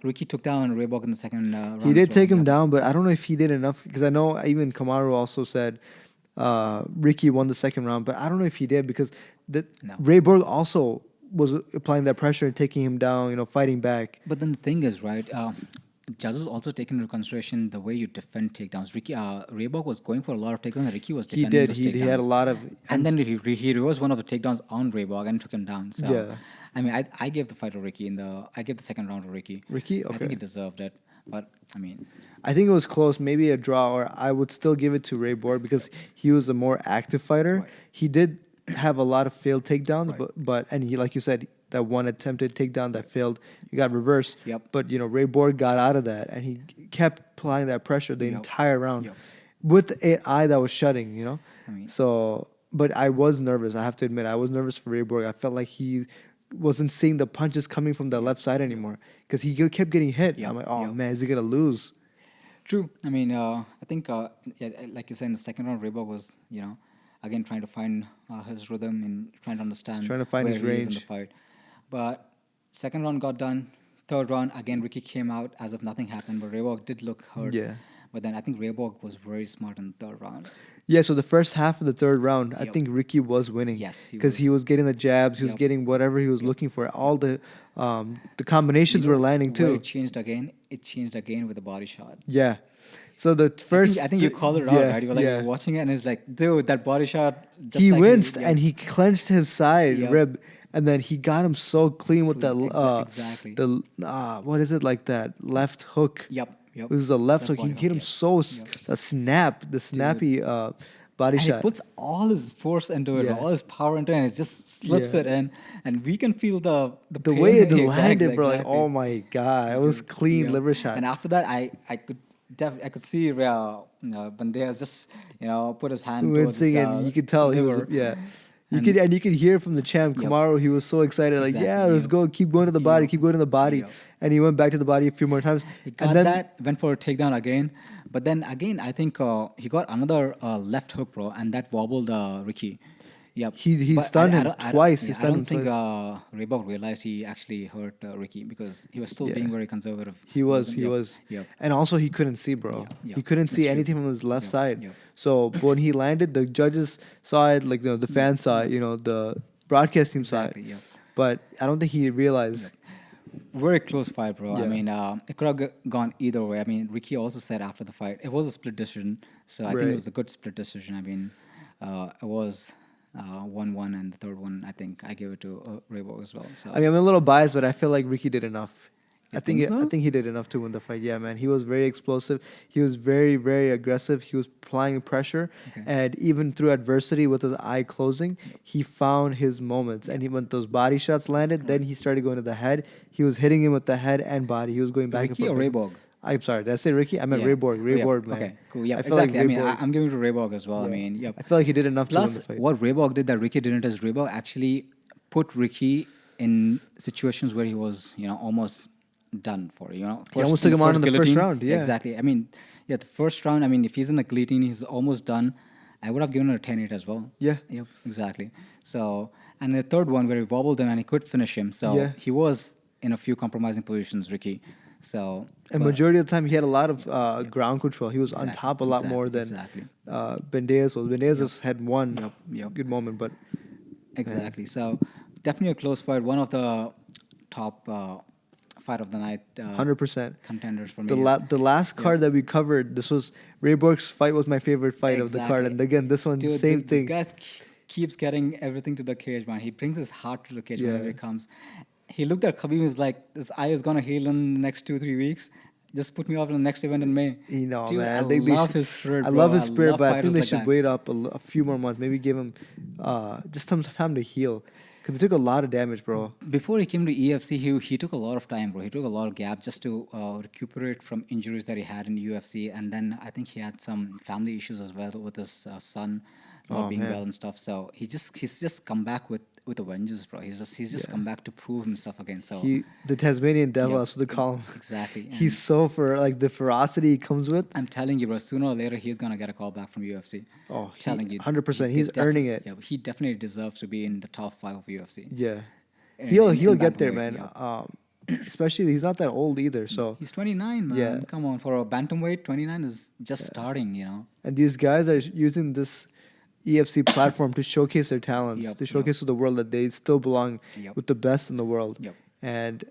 Speaker 1: Ricky took down Reebok in the second round.
Speaker 2: He
Speaker 1: as
Speaker 2: did
Speaker 1: well.
Speaker 2: take him
Speaker 1: Yep.
Speaker 2: down, but I don't know if he did enough because I know even Kamaru also said Ricky won the second round, but I don't know if he did because
Speaker 1: No.
Speaker 2: Ray Borg also was applying that pressure and taking him down, fighting back.
Speaker 1: But then the thing is, right? Judges also take into consideration the way you defend takedowns. Reebok was going for a lot of takedowns. And Ricky was
Speaker 2: He
Speaker 1: defending
Speaker 2: did.
Speaker 1: those
Speaker 2: He had a
Speaker 1: takedowns.
Speaker 2: lot of.
Speaker 1: And then he reversed one of the takedowns on Reebok and took him down. So
Speaker 2: Yeah.
Speaker 1: I mean, I gave the fight to Ricky I gave the second round to Ricky.
Speaker 2: Ricky?
Speaker 1: I
Speaker 2: Okay.
Speaker 1: think he deserved it. But I mean,
Speaker 2: I think it was close, maybe a draw, or I would still give it to Ray Borg because he was a more active fighter.
Speaker 1: Right.
Speaker 2: He did have a lot of failed takedowns,
Speaker 1: Right.
Speaker 2: but he, like you said, that one attempted takedown that failed, he got reversed.
Speaker 1: Yep.
Speaker 2: But Ray Borg got out of that, and he kept applying that pressure the
Speaker 1: Yep.
Speaker 2: entire round
Speaker 1: Yep.
Speaker 2: with an eye that was shutting.
Speaker 1: I mean-
Speaker 2: So, but I was nervous. I have to admit, I was nervous for Ray Borg. I felt like he wasn't seeing the punches coming from the left side anymore because he kept getting hit.
Speaker 1: Yep.
Speaker 2: I'm like, oh
Speaker 1: Yep.
Speaker 2: man, is he gonna lose?
Speaker 1: True. I mean, I think, yeah, like you said, in the second round, Reebok was, again trying to find his rhythm and trying to
Speaker 2: He's
Speaker 1: understand
Speaker 2: trying to find
Speaker 1: where
Speaker 2: his
Speaker 1: he is in the
Speaker 2: range.
Speaker 1: fight. But second round got done. Third round, again, Ricky came out as if nothing happened, but Reebok did look hurt.
Speaker 2: Yeah.
Speaker 1: But then I think Reebok was very smart in the third round.
Speaker 2: Yeah, so the first half of the third round, I
Speaker 1: Yep.
Speaker 2: think Ricky was winning
Speaker 1: Yes, he
Speaker 2: because
Speaker 1: was.
Speaker 2: he was getting the jabs, he was
Speaker 1: Yep.
Speaker 2: getting whatever he was
Speaker 1: Yep.
Speaker 2: looking for. All the combinations were landing
Speaker 1: Where
Speaker 2: too.
Speaker 1: it changed again? It changed again with the body shot.
Speaker 2: Yeah. So the first,
Speaker 1: I think you called it out,
Speaker 2: yeah,
Speaker 1: right? You were like, you were
Speaker 2: yeah.
Speaker 1: watching it, and it's like, dude, that body shot, just
Speaker 2: He
Speaker 1: like he,
Speaker 2: winced
Speaker 1: yep,
Speaker 2: and he clenched his side
Speaker 1: yep,
Speaker 2: rib, and then he got him so clean with that
Speaker 1: exactly.
Speaker 2: the what is it, like that left hook?
Speaker 1: Yep.
Speaker 2: This is a left
Speaker 1: That
Speaker 2: hook. He
Speaker 1: body
Speaker 2: hit
Speaker 1: hook,
Speaker 2: him
Speaker 1: yep,
Speaker 2: so
Speaker 1: yep.
Speaker 2: the snappy body
Speaker 1: And he
Speaker 2: shot.
Speaker 1: puts all his force into it,
Speaker 2: Yeah,
Speaker 1: all his power into it, and it just slips
Speaker 2: yeah.
Speaker 1: it in, and we can feel the
Speaker 2: The
Speaker 1: pain.
Speaker 2: way it
Speaker 1: Exactly,
Speaker 2: landed, bro, like
Speaker 1: exactly.
Speaker 2: oh my god, it was
Speaker 1: Dude,
Speaker 2: clean
Speaker 1: yep.
Speaker 2: liver shot.
Speaker 1: And after that, I could I could see Banderas just put his hand towards his
Speaker 2: Wincing, and you could tell he was
Speaker 1: liver,
Speaker 2: yeah.
Speaker 1: and
Speaker 2: You could hear from the champ
Speaker 1: yep,
Speaker 2: Kamaru. He was so excited, like
Speaker 1: exactly,
Speaker 2: yeah, let's
Speaker 1: yep,
Speaker 2: go, keep going to the body,
Speaker 1: yep,
Speaker 2: keep going to the body,
Speaker 1: yep.
Speaker 2: and he went back to the body a few more times,
Speaker 1: He
Speaker 2: and
Speaker 1: got
Speaker 2: then
Speaker 1: that, went for a takedown again, but then again, I think he got another left hook, bro, and that wobbled Ricky. Yep.
Speaker 2: he
Speaker 1: But
Speaker 2: stunned him twice. He
Speaker 1: yeah, I
Speaker 2: stunned him
Speaker 1: don't think
Speaker 2: twice.
Speaker 1: Reebok realized he actually hurt Ricky because he was still
Speaker 2: Yeah,
Speaker 1: being very conservative.
Speaker 2: he was.
Speaker 1: Wasn't.
Speaker 2: He
Speaker 1: Yep.
Speaker 2: was,
Speaker 1: Yep.
Speaker 2: and also he couldn't see, bro.
Speaker 1: Yep.
Speaker 2: He couldn't
Speaker 1: That's
Speaker 2: see
Speaker 1: true.
Speaker 2: anything from his left
Speaker 1: Yep.
Speaker 2: side.
Speaker 1: Yep.
Speaker 2: So but when he landed, the judges saw it, like the
Speaker 1: Yep.
Speaker 2: fans saw it,
Speaker 1: Yep.
Speaker 2: the broadcast team saw it,
Speaker 1: Exactly. Yep.
Speaker 2: but I don't think he realized.
Speaker 1: Yep. Very close fight, bro. I
Speaker 2: Yeah,
Speaker 1: mean, it could have gone either way. I mean, Ricky also said after the fight it was a split decision, so I think it
Speaker 2: right.
Speaker 1: was a good split decision. I mean, it was 1-1, and the third one I think I gave it to Reebok as well. So
Speaker 2: I mean, I'm a little biased, but I feel like Ricky did enough.
Speaker 1: you think
Speaker 2: I
Speaker 1: so?
Speaker 2: think he did enough to win the fight. Yeah, man. He was very explosive. He was very, very aggressive. He was applying pressure,
Speaker 1: Okay.
Speaker 2: and even through adversity, with his eye closing, he found his moments. And when those body shots landed, then he started going to the head. He was hitting him with the head and body. He was going back and
Speaker 1: Ricky
Speaker 2: forth.
Speaker 1: or Reebok?
Speaker 2: I'm sorry. Did I say Ricky? I meant
Speaker 1: Yeah.
Speaker 2: Rayborg.
Speaker 1: Oh, yeah.
Speaker 2: Rayborg, man.
Speaker 1: Okay. Cool. Yeah.
Speaker 2: I feel like
Speaker 1: Exactly. I mean,
Speaker 2: Rayborg.
Speaker 1: I'm giving it to Reebok as well. I
Speaker 2: Yeah.
Speaker 1: mean, yep.
Speaker 2: I feel like he did enough to win
Speaker 1: Plus,
Speaker 2: the fight.
Speaker 1: what Reebok did that Ricky didn't is Reebok actually put Ricky in situations where he was, almost done for.
Speaker 2: He almost took him on in the first
Speaker 1: guillotine.
Speaker 2: round. Yeah.
Speaker 1: Exactly. I mean, yeah, the first round. I mean, if he's in a guillotine, he's almost done. I would have given it a 10-8 as well.
Speaker 2: Yeah.
Speaker 1: Yep. Exactly. So, and the third one where he wobbled him and he could finish him. So
Speaker 2: Yeah.
Speaker 1: he was in a few compromising positions, Ricky. So,
Speaker 2: And
Speaker 1: but-
Speaker 2: majority of the time, he had a lot of ground control. He was on top a lot more than
Speaker 1: exactly.
Speaker 2: Bendeas was. Bendeas just had one
Speaker 1: Yep.
Speaker 2: good moment, but
Speaker 1: Exactly. So definitely a close fight. One of the top fight of the night
Speaker 2: 100%.
Speaker 1: contenders for me.
Speaker 2: The last card that we covered, this was Rayborg's fight was my favorite fight of the card,
Speaker 1: Exactly.
Speaker 2: and again this one
Speaker 1: Dude,
Speaker 2: same
Speaker 1: this
Speaker 2: thing.
Speaker 1: guy keeps getting everything to the cage, man. He brings his heart to the cage whenever
Speaker 2: Yeah.
Speaker 1: he comes. He looked at Khabib and was like, "This eye is gonna heal in the next 2-3 weeks. Just put me off in the next event in May." Dude,
Speaker 2: Man,
Speaker 1: I
Speaker 2: they
Speaker 1: love
Speaker 2: should-
Speaker 1: his spirit.
Speaker 2: I
Speaker 1: bro.
Speaker 2: love his spirit,
Speaker 1: love
Speaker 2: but I think
Speaker 1: fighters
Speaker 2: they
Speaker 1: like
Speaker 2: should
Speaker 1: that.
Speaker 2: wait up a few more months. Maybe give him just some time to heal, because they took a lot of damage, bro.
Speaker 1: Before he came to EFC, he took a lot of time, bro. He took a lot of gap just to recuperate from injuries that he had in UFC, and then I think he had some family issues as well with his son not
Speaker 2: Oh,
Speaker 1: being
Speaker 2: man.
Speaker 1: well and stuff. So he's just come back with a vengeance, bro. He's just
Speaker 2: Yeah.
Speaker 1: come back to prove himself again. So
Speaker 2: The Tasmanian Devil,
Speaker 1: Yep.
Speaker 2: that's what they call him.
Speaker 1: exactly,
Speaker 2: He's so for like the ferocity he comes with.
Speaker 1: I'm telling you, bro. Sooner or later, he's gonna get a call back from UFC.
Speaker 2: Oh,
Speaker 1: Telling you,
Speaker 2: 100%.
Speaker 1: he
Speaker 2: He's earning it.
Speaker 1: Yeah, he definitely deserves to be in the top 5 of UFC.
Speaker 2: Yeah,
Speaker 1: In-
Speaker 2: he'll
Speaker 1: in
Speaker 2: get there,
Speaker 1: bantamweight,
Speaker 2: man.
Speaker 1: yeah.
Speaker 2: Especially he's not that old either. So
Speaker 1: He's 29, man.
Speaker 2: Yeah.
Speaker 1: Come on, for a bantamweight, 29 is just starting.
Speaker 2: and these guys are using this EFC platform to showcase their talents,
Speaker 1: Yep,
Speaker 2: to showcase to the world that they still belong
Speaker 1: Yep.
Speaker 2: with the best in the world.
Speaker 1: Yep.
Speaker 2: And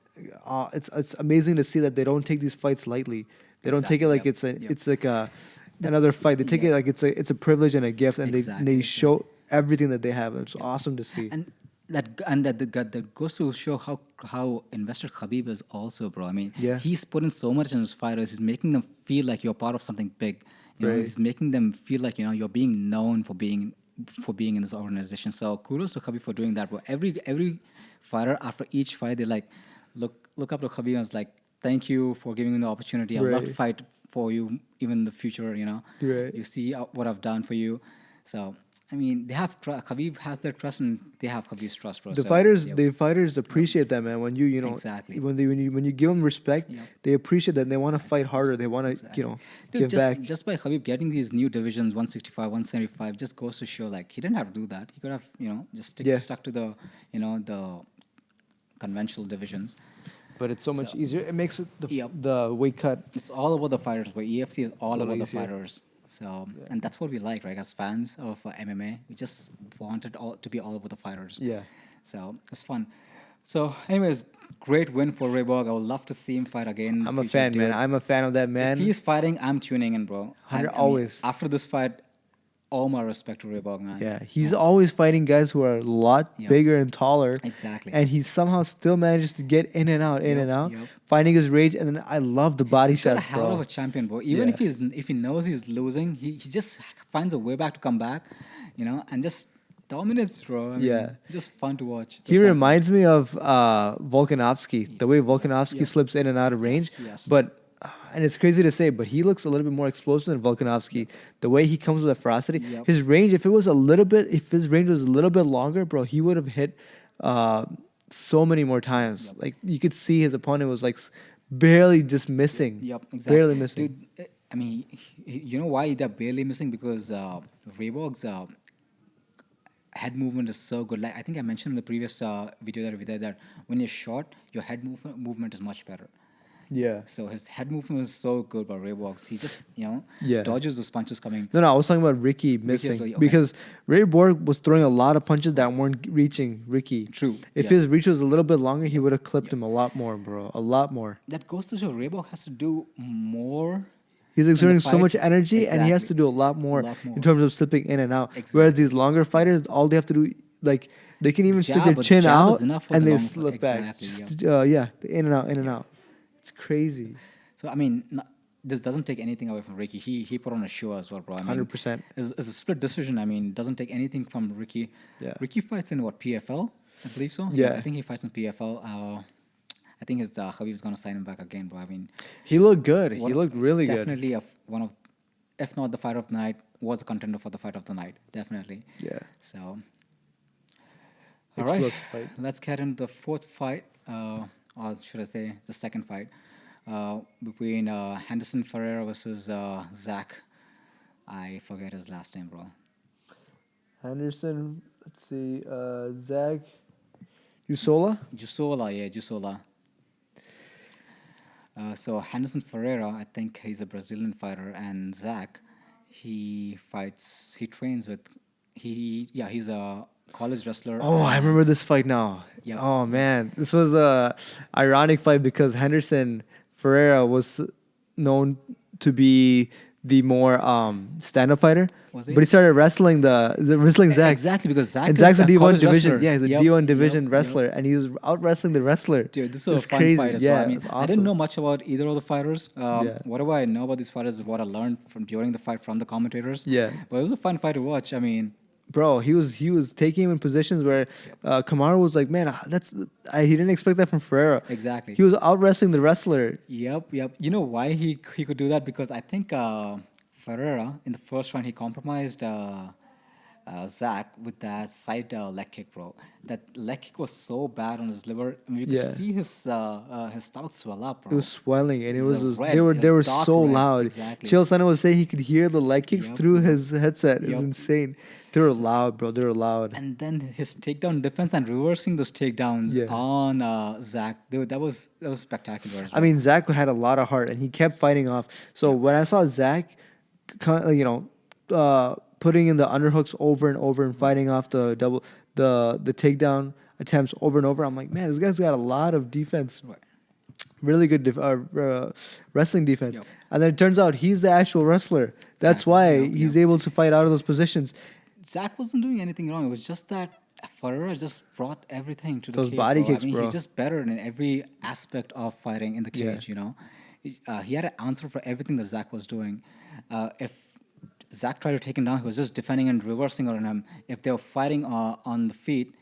Speaker 2: it's amazing to see that they don't take these fights lightly. They don't take it like
Speaker 1: Exactly, yep.
Speaker 2: it's like another fight. They take it
Speaker 1: Yeah.
Speaker 2: like it's a privilege and a gift, and
Speaker 1: Exactly,
Speaker 2: they
Speaker 1: exactly.
Speaker 2: show everything that they have. It's awesome to see.
Speaker 1: And that goes to show how invested Khabib is also, bro. I mean,
Speaker 2: Yeah.
Speaker 1: he's putting so much in his fighters. He's making them feel like you're part of something big.
Speaker 2: Right.
Speaker 1: He's making them feel like you're being known for being in this organization. So kudos to Khabib for doing that, bro. Every fighter after each fight, they like look up to Khabib and it's like, thank you for giving me the opportunity. I'd love to
Speaker 2: Right.
Speaker 1: fight for you even in the future.
Speaker 2: Right.
Speaker 1: You see what I've done for you. So I mean, they have Khabib has their trust, and they have Khabib's trust, bro.
Speaker 2: The
Speaker 1: So
Speaker 2: fighters,
Speaker 1: yep,
Speaker 2: the fighters appreciate that, man. When you know,
Speaker 1: exactly.
Speaker 2: when you give them respect,
Speaker 1: Yep.
Speaker 2: they appreciate that. And they want to fight harder. They want to,
Speaker 1: Exactly. Dude,
Speaker 2: give back.
Speaker 1: just by Khabib getting these new divisions, 165, 175, just goes to show like he didn't have to do that. He could have, just
Speaker 2: Yeah.
Speaker 1: stuck to the, the conventional divisions.
Speaker 2: But it's so much
Speaker 1: So-
Speaker 2: easier. It makes it
Speaker 1: Yep.
Speaker 2: the weight cut.
Speaker 1: It's all about the fighters, but EFC is all
Speaker 2: Little
Speaker 1: about
Speaker 2: easier.
Speaker 1: the fighters. So, and that's what we like, right? As fans of MMA, we just want it all to be all about the fighters.
Speaker 2: Yeah.
Speaker 1: So it's fun. So, anyways, great win for Reebok. I would love to see him fight again. in the
Speaker 2: I'm a
Speaker 1: future,
Speaker 2: fan, man.
Speaker 1: dude.
Speaker 2: I'm a fan of that
Speaker 1: If
Speaker 2: man.
Speaker 1: he's fighting, I'm tuning in, bro.
Speaker 2: Always.
Speaker 1: After this fight, all my respect to Reebok, man.
Speaker 2: Yeah, he's always fighting guys who are a lot
Speaker 1: Yeah.
Speaker 2: bigger and taller.
Speaker 1: Exactly.
Speaker 2: And he somehow still manages to get in and out, in
Speaker 1: Yep,
Speaker 2: and out,
Speaker 1: yep.
Speaker 2: finding his range. And then I love the body
Speaker 1: He's got a
Speaker 2: shots,
Speaker 1: hell of
Speaker 2: bro.
Speaker 1: a champion, bro. Even
Speaker 2: Yeah.
Speaker 1: if he knows he's losing, he just finds a way back to come back, and just dominates, bro. I mean,
Speaker 2: Yeah.
Speaker 1: just fun to watch.
Speaker 2: He
Speaker 1: Just fun to
Speaker 2: reminds me of Volkanovski, the way Volkanovski
Speaker 1: Yep.
Speaker 2: slips in and out of range.
Speaker 1: yes.
Speaker 2: But and it's crazy to say, but he looks a little bit more explosive than Volkanovski. The way he comes with that ferocity,
Speaker 1: Yep.
Speaker 2: his range. If his range was a little bit longer, bro, he would have hit so many more times.
Speaker 1: Yep.
Speaker 2: Like you could see his opponent was like barely just missing.
Speaker 1: Yep, exactly.
Speaker 2: Barely missing.
Speaker 1: Dude, I mean, you know why they're barely missing? Because Reebok's head movement is so good. Like I think I mentioned in the previous video that we did that when you're short, your head movement is much better.
Speaker 2: Yeah.
Speaker 1: So his head movement is so good by Reeboks. He just,
Speaker 2: Yeah.
Speaker 1: dodges those punches coming.
Speaker 2: No, I was talking about Ricky missing
Speaker 1: well, okay.
Speaker 2: because Ray Borg was throwing a lot of punches that weren't reaching Ricky.
Speaker 1: True,
Speaker 2: If
Speaker 1: yes.
Speaker 2: his reach was a little bit longer, he would have clipped him a lot more, bro. A lot more.
Speaker 1: That goes to show Reebok has to do more.
Speaker 2: He's exerting so
Speaker 1: fight.
Speaker 2: much energy, and he has to
Speaker 1: Exactly.
Speaker 2: do a lot more,
Speaker 1: lot more.
Speaker 2: in terms of slipping in and out.
Speaker 1: Exactly.
Speaker 2: Whereas these longer fighters, all they have to do, like, they can even stick
Speaker 1: Jab,
Speaker 2: their
Speaker 1: but
Speaker 2: chin
Speaker 1: jab is
Speaker 2: out
Speaker 1: enough for
Speaker 2: and
Speaker 1: the
Speaker 2: they
Speaker 1: long-
Speaker 2: slip back.
Speaker 1: exactly,
Speaker 2: Just, yeah, in and out, in and out. It's crazy.
Speaker 1: So I mean, this doesn't take anything away from Ricky. He put on a show as well, bro. I mean,
Speaker 2: 100%.
Speaker 1: It's a split decision. I mean, doesn't take anything from Ricky.
Speaker 2: Yeah.
Speaker 1: Ricky fights in what, PFL? I believe so.
Speaker 2: Yeah.
Speaker 1: I think he fights in PFL. I think his Khabib's gonna sign him back again, bro. I mean,
Speaker 2: He looked good. He
Speaker 1: what-
Speaker 2: looked really good.
Speaker 1: definitely one of, if not the fight of the night, was a contender for the fight of the night. Definitely.
Speaker 2: Yeah.
Speaker 1: So, all right,
Speaker 2: Explosive fight.
Speaker 1: let's get into the fourth fight, or should I say the second fight, between Henderson Ferreira versus Zach. I forget his last name, bro.
Speaker 2: Henderson, let's see, Zach Usola?
Speaker 1: Jusola. So Henderson Ferreira, I think he's a Brazilian fighter, and Zach, he trains with, he's a college wrestler.
Speaker 2: Oh, I
Speaker 1: and-
Speaker 2: remember this fight now.
Speaker 1: Yep.
Speaker 2: Oh man, this was a ironic fight because Henderson Ferreira was known to be the more stand-up fighter,
Speaker 1: Was he?
Speaker 2: but he started wrestling Zach.
Speaker 1: Exactly, because Zach
Speaker 2: And
Speaker 1: is
Speaker 2: Zach's a
Speaker 1: a
Speaker 2: D1
Speaker 1: college
Speaker 2: division.
Speaker 1: wrestler.
Speaker 2: Yeah, he's a
Speaker 1: Yep,
Speaker 2: D1 division
Speaker 1: yep,
Speaker 2: wrestler, and he was out wrestling the wrestler.
Speaker 1: Dude, this was
Speaker 2: It's
Speaker 1: a fun
Speaker 2: crazy.
Speaker 1: fight as
Speaker 2: Yeah,
Speaker 1: well. I
Speaker 2: it
Speaker 1: mean,
Speaker 2: was
Speaker 1: I didn't
Speaker 2: awesome.
Speaker 1: know much about either of the fighters.
Speaker 2: Yeah.
Speaker 1: Whatever I know about these fighters is what I learned from during the fight from the commentators.
Speaker 2: Yeah.
Speaker 1: But it was a fun fight to watch. I mean,
Speaker 2: Bro, he was taking him in positions where Kamaru was like, man, he didn't expect that from Ferreira.
Speaker 1: exactly.
Speaker 2: He was out wrestling the wrestler.
Speaker 1: Yep. You know why he could do that? Because I think Ferreira, in the first round, he compromised Zach with that side leg kick, bro. That leg kick was so bad on his liver. I mean, you could
Speaker 2: Yeah.
Speaker 1: see his stomach swell up, bro.
Speaker 2: It was swelling, and it
Speaker 1: It was
Speaker 2: was
Speaker 1: red.
Speaker 2: they were
Speaker 1: It
Speaker 2: they were
Speaker 1: was dark
Speaker 2: so
Speaker 1: red.
Speaker 2: loud.
Speaker 1: Exactly.
Speaker 2: Chael Sonnen was saying he could hear the leg kicks
Speaker 1: Yep.
Speaker 2: through his headset. It's
Speaker 1: Yep.
Speaker 2: insane. They were loud, bro. They were loud.
Speaker 1: And then his takedown defense and reversing those takedowns
Speaker 2: Yeah.
Speaker 1: on Zach, that was spectacular. As well.
Speaker 2: I mean, Zach had a lot of heart, and he kept fighting off. So when I saw Zach, putting in the underhooks over and over and fighting off the takedown attempts over and over, I'm like, man, this guy's got a lot of defense.
Speaker 1: Right.
Speaker 2: Really good wrestling defense.
Speaker 1: Yep.
Speaker 2: And then it turns out he's the actual wrestler. That's
Speaker 1: Exactly.
Speaker 2: why
Speaker 1: Yep,
Speaker 2: he's
Speaker 1: yep.
Speaker 2: able to fight out of those positions.
Speaker 1: Zach wasn't doing anything wrong. It was just that Ferreira just brought everything to the
Speaker 2: Those
Speaker 1: cage.
Speaker 2: body
Speaker 1: bro.
Speaker 2: kicks,
Speaker 1: I mean,
Speaker 2: bro.
Speaker 1: he's just better in every aspect of fighting in the
Speaker 2: Yeah.
Speaker 1: cage. He had an answer for everything that Zach was doing. If Zach tried to take him down, he was just defending and reversing on him. If they were fighting on the feet,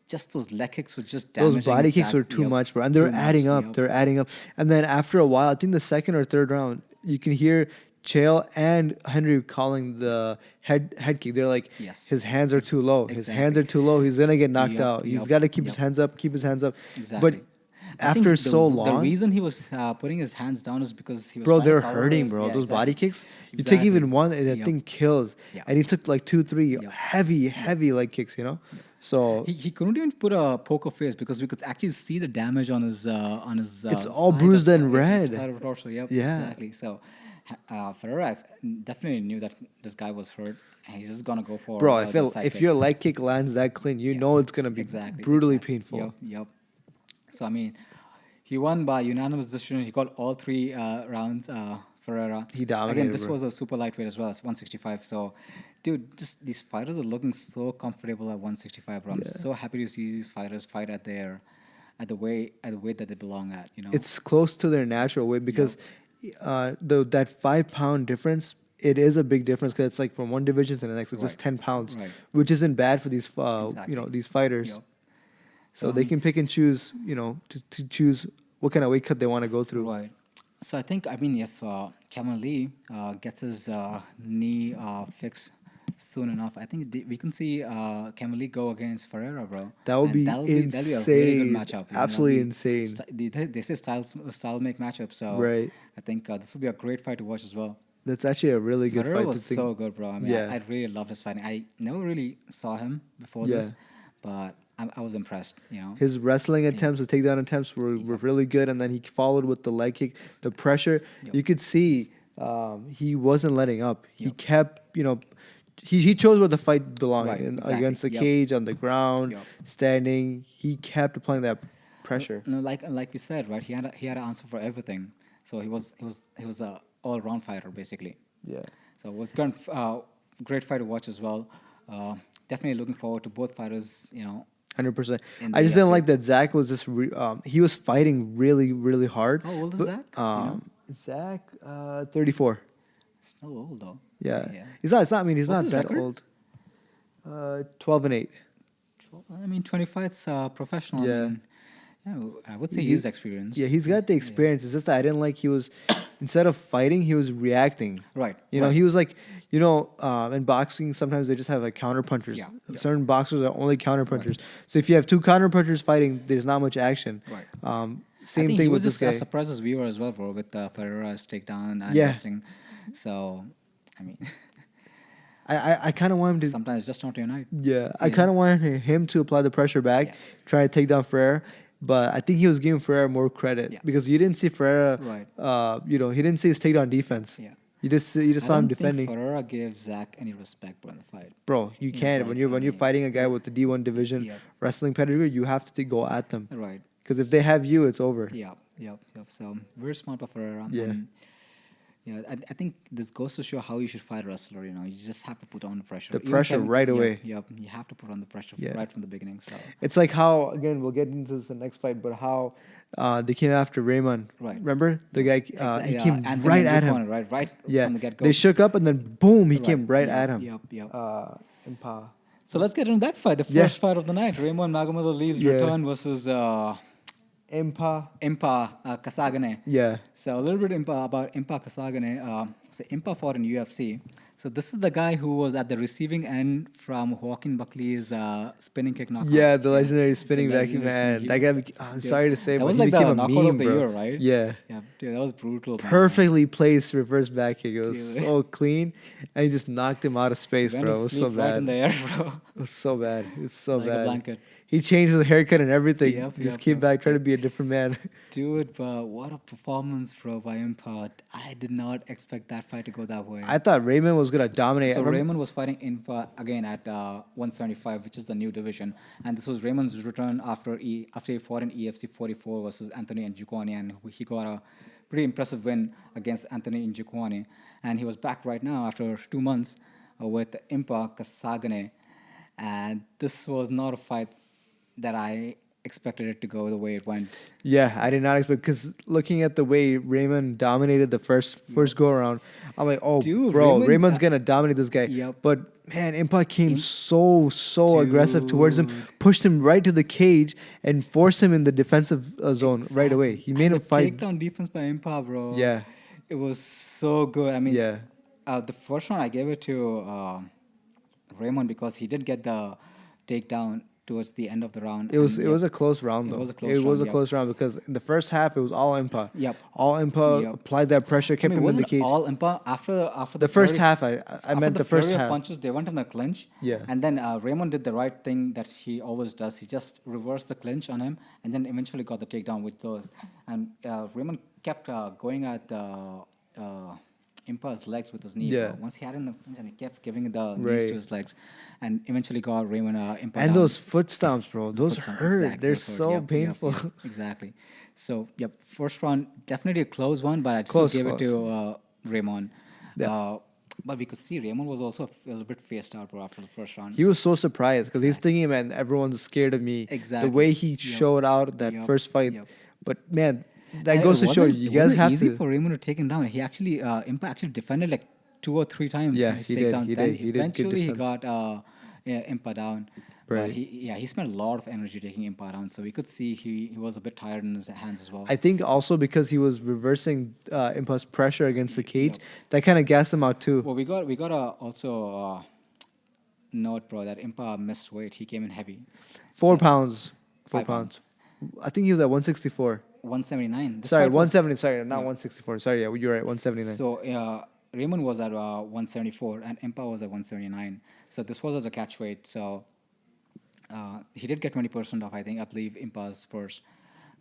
Speaker 1: just those leg kicks were just damaging.
Speaker 2: Those body kicks were
Speaker 1: Zach's-
Speaker 2: too
Speaker 1: yep,
Speaker 2: much, bro. And they were
Speaker 1: too
Speaker 2: adding
Speaker 1: much,
Speaker 2: up.
Speaker 1: yep.
Speaker 2: They're adding up. And then after a while, I think the second or third round, you can hear Chael and Henry calling the head kick. They're like,
Speaker 1: Yes,
Speaker 2: his
Speaker 1: yes,
Speaker 2: hands are too low. His hands
Speaker 1: exactly.
Speaker 2: are too low. He's gonna get knocked
Speaker 1: Yep,
Speaker 2: out. He's
Speaker 1: yep,
Speaker 2: got to keep his
Speaker 1: yep.
Speaker 2: hands up. Keep his hands up. But
Speaker 1: Exactly. I think
Speaker 2: after so
Speaker 1: the
Speaker 2: long,
Speaker 1: reason he was putting his hands down is because he was
Speaker 2: bro,
Speaker 1: trying to
Speaker 2: they're
Speaker 1: cover
Speaker 2: hurting,
Speaker 1: his.
Speaker 2: bro.
Speaker 1: Yeah,
Speaker 2: Those body
Speaker 1: exactly.
Speaker 2: kicks. You take
Speaker 1: Exactly.
Speaker 2: even one, and that
Speaker 1: Yep.
Speaker 2: thing kills.
Speaker 1: Yeah.
Speaker 2: And he took like 2, 3
Speaker 1: Yep.
Speaker 2: heavy leg kicks. So
Speaker 1: He couldn't even put a poker face because we could actually see the damage on his
Speaker 2: it's all
Speaker 1: side
Speaker 2: bruised
Speaker 1: of
Speaker 2: and red.
Speaker 1: side of the torso. Yep,
Speaker 2: Yeah.
Speaker 1: exactly. So Ferreira definitely knew that this guy was hurt, and he's just gonna go for
Speaker 2: Bro,
Speaker 1: the side
Speaker 2: if
Speaker 1: kicks.
Speaker 2: your leg kick lands that clean, you
Speaker 1: Yeah,
Speaker 2: know it's gonna be
Speaker 1: exactly,
Speaker 2: brutally
Speaker 1: exactly.
Speaker 2: painful.
Speaker 1: Yep, yep. So I mean, he won by unanimous decision. He got all three rounds. Ferreira.
Speaker 2: He
Speaker 1: Again,
Speaker 2: dominated,
Speaker 1: this
Speaker 2: bro.
Speaker 1: was a super lightweight as well. It's 165. So, dude, just these fighters are looking so comfortable at 165, bro. I'm so happy to see these fighters fight at the weight that they belong at.
Speaker 2: It's close to their natural weight because that 5 pound difference, it is a big difference because it's like from one division to the next. It's just
Speaker 1: Right.
Speaker 2: 10 pounds,
Speaker 1: Right.
Speaker 2: which isn't bad for these
Speaker 1: Exactly.
Speaker 2: these fighters.
Speaker 1: Yep.
Speaker 2: So
Speaker 1: I
Speaker 2: they
Speaker 1: mean,
Speaker 2: can pick and choose, to choose what kind of weight cut they want to go through.
Speaker 1: right. So I mean, if Kevin Lee gets his knee fixed soon enough, I think we can see Kevin Lee go against Ferreira, bro.
Speaker 2: That would
Speaker 1: And
Speaker 2: be
Speaker 1: that'll be a really good
Speaker 2: insane.
Speaker 1: matchup.
Speaker 2: Absolutely insane.
Speaker 1: They say style make matchup, so
Speaker 2: Right.
Speaker 1: I think this will be a great fight to watch as well.
Speaker 2: That's actually a really good
Speaker 1: Ferreira
Speaker 2: fight to
Speaker 1: was
Speaker 2: think.
Speaker 1: so good, bro. I mean,
Speaker 2: Yeah.
Speaker 1: I really love his fighting. I never really saw him before
Speaker 2: Yeah.
Speaker 1: this, but I was impressed.
Speaker 2: His wrestling attempts, the takedown attempts were really good, and then he followed with the leg kick, the pressure.
Speaker 1: Yep.
Speaker 2: You could see he wasn't letting up. He
Speaker 1: Yep.
Speaker 2: kept, he chose where the fight belonged
Speaker 1: Right, exactly.
Speaker 2: against the
Speaker 1: Yep.
Speaker 2: cage, on the ground,
Speaker 1: Yep.
Speaker 2: standing. He kept applying that pressure.
Speaker 1: No, like we said, right? He had an answer for everything. So he was a all round fighter basically.
Speaker 2: Yeah.
Speaker 1: So it was great fight to watch as well. Definitely looking forward to both fighters.
Speaker 2: 100%.
Speaker 1: In
Speaker 2: I
Speaker 1: the
Speaker 2: just didn't
Speaker 1: UFC.
Speaker 2: like that Zach was just he was fighting really, really hard.
Speaker 1: How old is
Speaker 2: but,
Speaker 1: Zach? Do you know?
Speaker 2: Zach, 34.
Speaker 1: Still old though.
Speaker 2: Yeah.
Speaker 1: Yeah.
Speaker 2: He's not. It's not. I mean, he's
Speaker 1: What's
Speaker 2: not
Speaker 1: his
Speaker 2: that
Speaker 1: record?
Speaker 2: old. 12-8.
Speaker 1: I mean, 25 is professional.
Speaker 2: Yeah.
Speaker 1: I mean, yeah, I would say he's experienced.
Speaker 2: Yeah, he's got the experience. It's just that I didn't like he was instead of fighting, he was reacting.
Speaker 1: Right.
Speaker 2: He was like, in boxing sometimes they just have like counter punchers.
Speaker 1: Yeah, yeah.
Speaker 2: Certain boxers are only counter punchers. So if you have two counter punchers fighting, there's not much action.
Speaker 1: Right.
Speaker 2: Same
Speaker 1: I think
Speaker 2: thing
Speaker 1: he
Speaker 2: with
Speaker 1: was
Speaker 2: this
Speaker 1: just
Speaker 2: guy.
Speaker 1: surprised as viewer as well, bro, with Ferreira's takedown and
Speaker 2: Yeah.
Speaker 1: wrestling. So, I mean,
Speaker 2: I kind of want him to.
Speaker 1: sometimes just not unite.
Speaker 2: Yeah, I kind of wanted him to apply the pressure back,
Speaker 1: Yeah.
Speaker 2: try to take down Ferreira, but I think he was giving Ferreira more credit
Speaker 1: Yeah.
Speaker 2: because you didn't see Ferreira.
Speaker 1: Right.
Speaker 2: He didn't see his takedown defense.
Speaker 1: Yeah.
Speaker 2: You just saw
Speaker 1: I
Speaker 2: him
Speaker 1: don't
Speaker 2: defending.
Speaker 1: think Ferreira gave Zach any respect, bro, in the fight.
Speaker 2: Bro, you
Speaker 1: He was
Speaker 2: can't
Speaker 1: like,
Speaker 2: when you're
Speaker 1: I mean,
Speaker 2: fighting a guy with the D1 division
Speaker 1: Yeah.
Speaker 2: wrestling pedigree, you have to go at them
Speaker 1: Right.
Speaker 2: because if they have you, it's over.
Speaker 1: Yep. So very smart by Ferreira.
Speaker 2: Yeah.
Speaker 1: And, I think this goes to show how you should fight a wrestler. You just have to put on the pressure.
Speaker 2: The
Speaker 1: Even
Speaker 2: pressure right away.
Speaker 1: Yep. You have to put on the pressure
Speaker 2: Yeah.
Speaker 1: right from the beginning. So
Speaker 2: It's like how again we'll get into this in the next fight, but how they came after Raymond.
Speaker 1: Right.
Speaker 2: Remember the guy? He
Speaker 1: Yeah,
Speaker 2: came
Speaker 1: Anthony
Speaker 2: right
Speaker 1: in
Speaker 2: at
Speaker 1: your
Speaker 2: him.
Speaker 1: corner, right
Speaker 2: Yeah,
Speaker 1: from the get go.
Speaker 2: they shook up and then boom, he came right
Speaker 1: Yep,
Speaker 2: at him.
Speaker 1: Yep.
Speaker 2: Impa.
Speaker 1: So let's get into that fight, the
Speaker 2: Yeah.
Speaker 1: first fight of the night. Raymond Magomedov-Lee's
Speaker 2: Yeah.
Speaker 1: return versus
Speaker 2: Impa.
Speaker 1: Impa Kasagane.
Speaker 2: Yeah.
Speaker 1: So a little bit about Impa Kasagane. So Impa fought in UFC. So this is the guy who was at the receiving end from Joaquin Buckley's spinning kick knockout.
Speaker 2: Yeah, the legendary spinning
Speaker 1: The
Speaker 2: vacuum
Speaker 1: legendary
Speaker 2: man.
Speaker 1: spinning-
Speaker 2: That guy. I'm
Speaker 1: Dude,
Speaker 2: sorry to say,
Speaker 1: that
Speaker 2: but
Speaker 1: was
Speaker 2: he
Speaker 1: like the
Speaker 2: became a
Speaker 1: knockout
Speaker 2: meme,
Speaker 1: of the
Speaker 2: bro.
Speaker 1: year, right?
Speaker 2: Yeah.
Speaker 1: Yeah, dude, that was brutal. Man.
Speaker 2: Perfectly placed reverse back kick. It was
Speaker 1: Dude.
Speaker 2: so clean, and he just knocked him out of space,
Speaker 1: Went
Speaker 2: bro.
Speaker 1: to
Speaker 2: It was so
Speaker 1: sleep right in
Speaker 2: bad.
Speaker 1: the air, bro.
Speaker 2: It was so bad. It's so
Speaker 1: Like a
Speaker 2: bad.
Speaker 1: blanket.
Speaker 2: He changed his haircut and everything.
Speaker 1: Yep,
Speaker 2: Just
Speaker 1: yep,
Speaker 2: came
Speaker 1: yep,
Speaker 2: back, tried to be a different man.
Speaker 1: Dude, but what a performance, bro, by Impa. I did not expect that fight to go that way.
Speaker 2: I thought Raymond was gonna dominate.
Speaker 1: So
Speaker 2: I remember-
Speaker 1: Raymond was fighting Impa again at 175, which is the new division, and this was Raymond's return after he fought in EFC 44 versus Anthony Njokuani, and he got a pretty impressive win against Anthony Njokuani, and he was back right now after 2 months with Impa Kasagane, and this was not a fight that I expected it to go the way it went.
Speaker 2: Yeah, I did not expect because looking at the way Raymond dominated the first go around, I'm like, oh,
Speaker 1: Dude,
Speaker 2: bro, Raymond's
Speaker 1: Raymond,
Speaker 2: gonna dominate this guy.
Speaker 1: Yep.
Speaker 2: But man, Impact came so aggressive towards him, pushed him right to the cage, and forced him in the defensive zone right away. He made
Speaker 1: And
Speaker 2: him
Speaker 1: the
Speaker 2: fight.
Speaker 1: takedown defense by Impa, bro.
Speaker 2: Yeah.
Speaker 1: It was so good. I mean,
Speaker 2: Yeah.
Speaker 1: the first round I gave it to Raymond because he did get the takedown towards the end of the round,
Speaker 2: It
Speaker 1: and yep,
Speaker 2: was a close round
Speaker 1: it
Speaker 2: though.
Speaker 1: was a
Speaker 2: It
Speaker 1: close
Speaker 2: was
Speaker 1: round.
Speaker 2: a
Speaker 1: Yep,
Speaker 2: close round because in the first half it was all Impa.
Speaker 1: yep,
Speaker 2: All Impa
Speaker 1: yep.
Speaker 2: applied that pressure,
Speaker 1: I
Speaker 2: kept
Speaker 1: mean, it
Speaker 2: him in the
Speaker 1: wasn't
Speaker 2: cage.
Speaker 1: all impa after the
Speaker 2: The first
Speaker 1: flurry.
Speaker 2: half, I
Speaker 1: After
Speaker 2: meant
Speaker 1: the
Speaker 2: the first
Speaker 1: flurry of
Speaker 2: half.
Speaker 1: punches, they went in a clinch,
Speaker 2: Yeah.
Speaker 1: and then Raymond did the right thing that he always does. He just reversed the clinch on him, and then eventually got the takedown with those. And Raymond kept going at Impa's legs with his knee,
Speaker 2: Yeah.
Speaker 1: bro. Once he had in the clinch, and he kept giving the knees to
Speaker 2: Right.
Speaker 1: his legs, and eventually got Raymond Impa
Speaker 2: And
Speaker 1: down.
Speaker 2: those foot stomps, bro.
Speaker 1: The
Speaker 2: Those
Speaker 1: foot stomp,
Speaker 2: hurt.
Speaker 1: exactly.
Speaker 2: They're
Speaker 1: Those hurt.
Speaker 2: so
Speaker 1: Yep, yep,
Speaker 2: painful.
Speaker 1: yep, exactly. So, yep, first round definitely a close one, but I'd still
Speaker 2: Close,
Speaker 1: give it
Speaker 2: close.
Speaker 1: to Raymond.
Speaker 2: Yeah.
Speaker 1: But we could see Raymond was also a little bit phased out, bro, after the first round.
Speaker 2: He was so surprised because he's
Speaker 1: Exactly.
Speaker 2: thinking, man, everyone's scared of me. The
Speaker 1: Exactly.
Speaker 2: way he
Speaker 1: Yep.
Speaker 2: showed out that
Speaker 1: Yep.
Speaker 2: first fight.
Speaker 1: Yep.
Speaker 2: But man, that
Speaker 1: And
Speaker 2: goes to show you, you
Speaker 1: it
Speaker 2: guys
Speaker 1: wasn't
Speaker 2: have
Speaker 1: easy
Speaker 2: to.
Speaker 1: for Raymond to take him down. He actually Impa actually defended like 2 or 3 times
Speaker 2: Yeah,
Speaker 1: his
Speaker 2: he did.
Speaker 1: takedown.
Speaker 2: He
Speaker 1: Then
Speaker 2: did. He did good
Speaker 1: eventually he
Speaker 2: defense.
Speaker 1: got Impa down. But
Speaker 2: Right.
Speaker 1: he spent a lot of energy taking Impa down. So we could see he was a bit tired in his hands as well.
Speaker 2: I think also because he was reversing Impa's pressure against the cage,
Speaker 1: Yep.
Speaker 2: that kind of gassed him out too.
Speaker 1: Well, we got to also note, bro, that Impa missed weight. He came in heavy.
Speaker 2: 4 pounds. 4 pounds.
Speaker 1: 5 pounds.
Speaker 2: I think he was at 164.
Speaker 1: 179. This
Speaker 2: Sorry,
Speaker 1: fight was
Speaker 2: 170. Sorry, not
Speaker 1: yeah.
Speaker 2: 164. Sorry, yeah, you're right. 179.
Speaker 1: So Raymond was at 174 and Impa was at 179. So this was at a catch weight. So he did get 20% off, I believe, Impa's purse.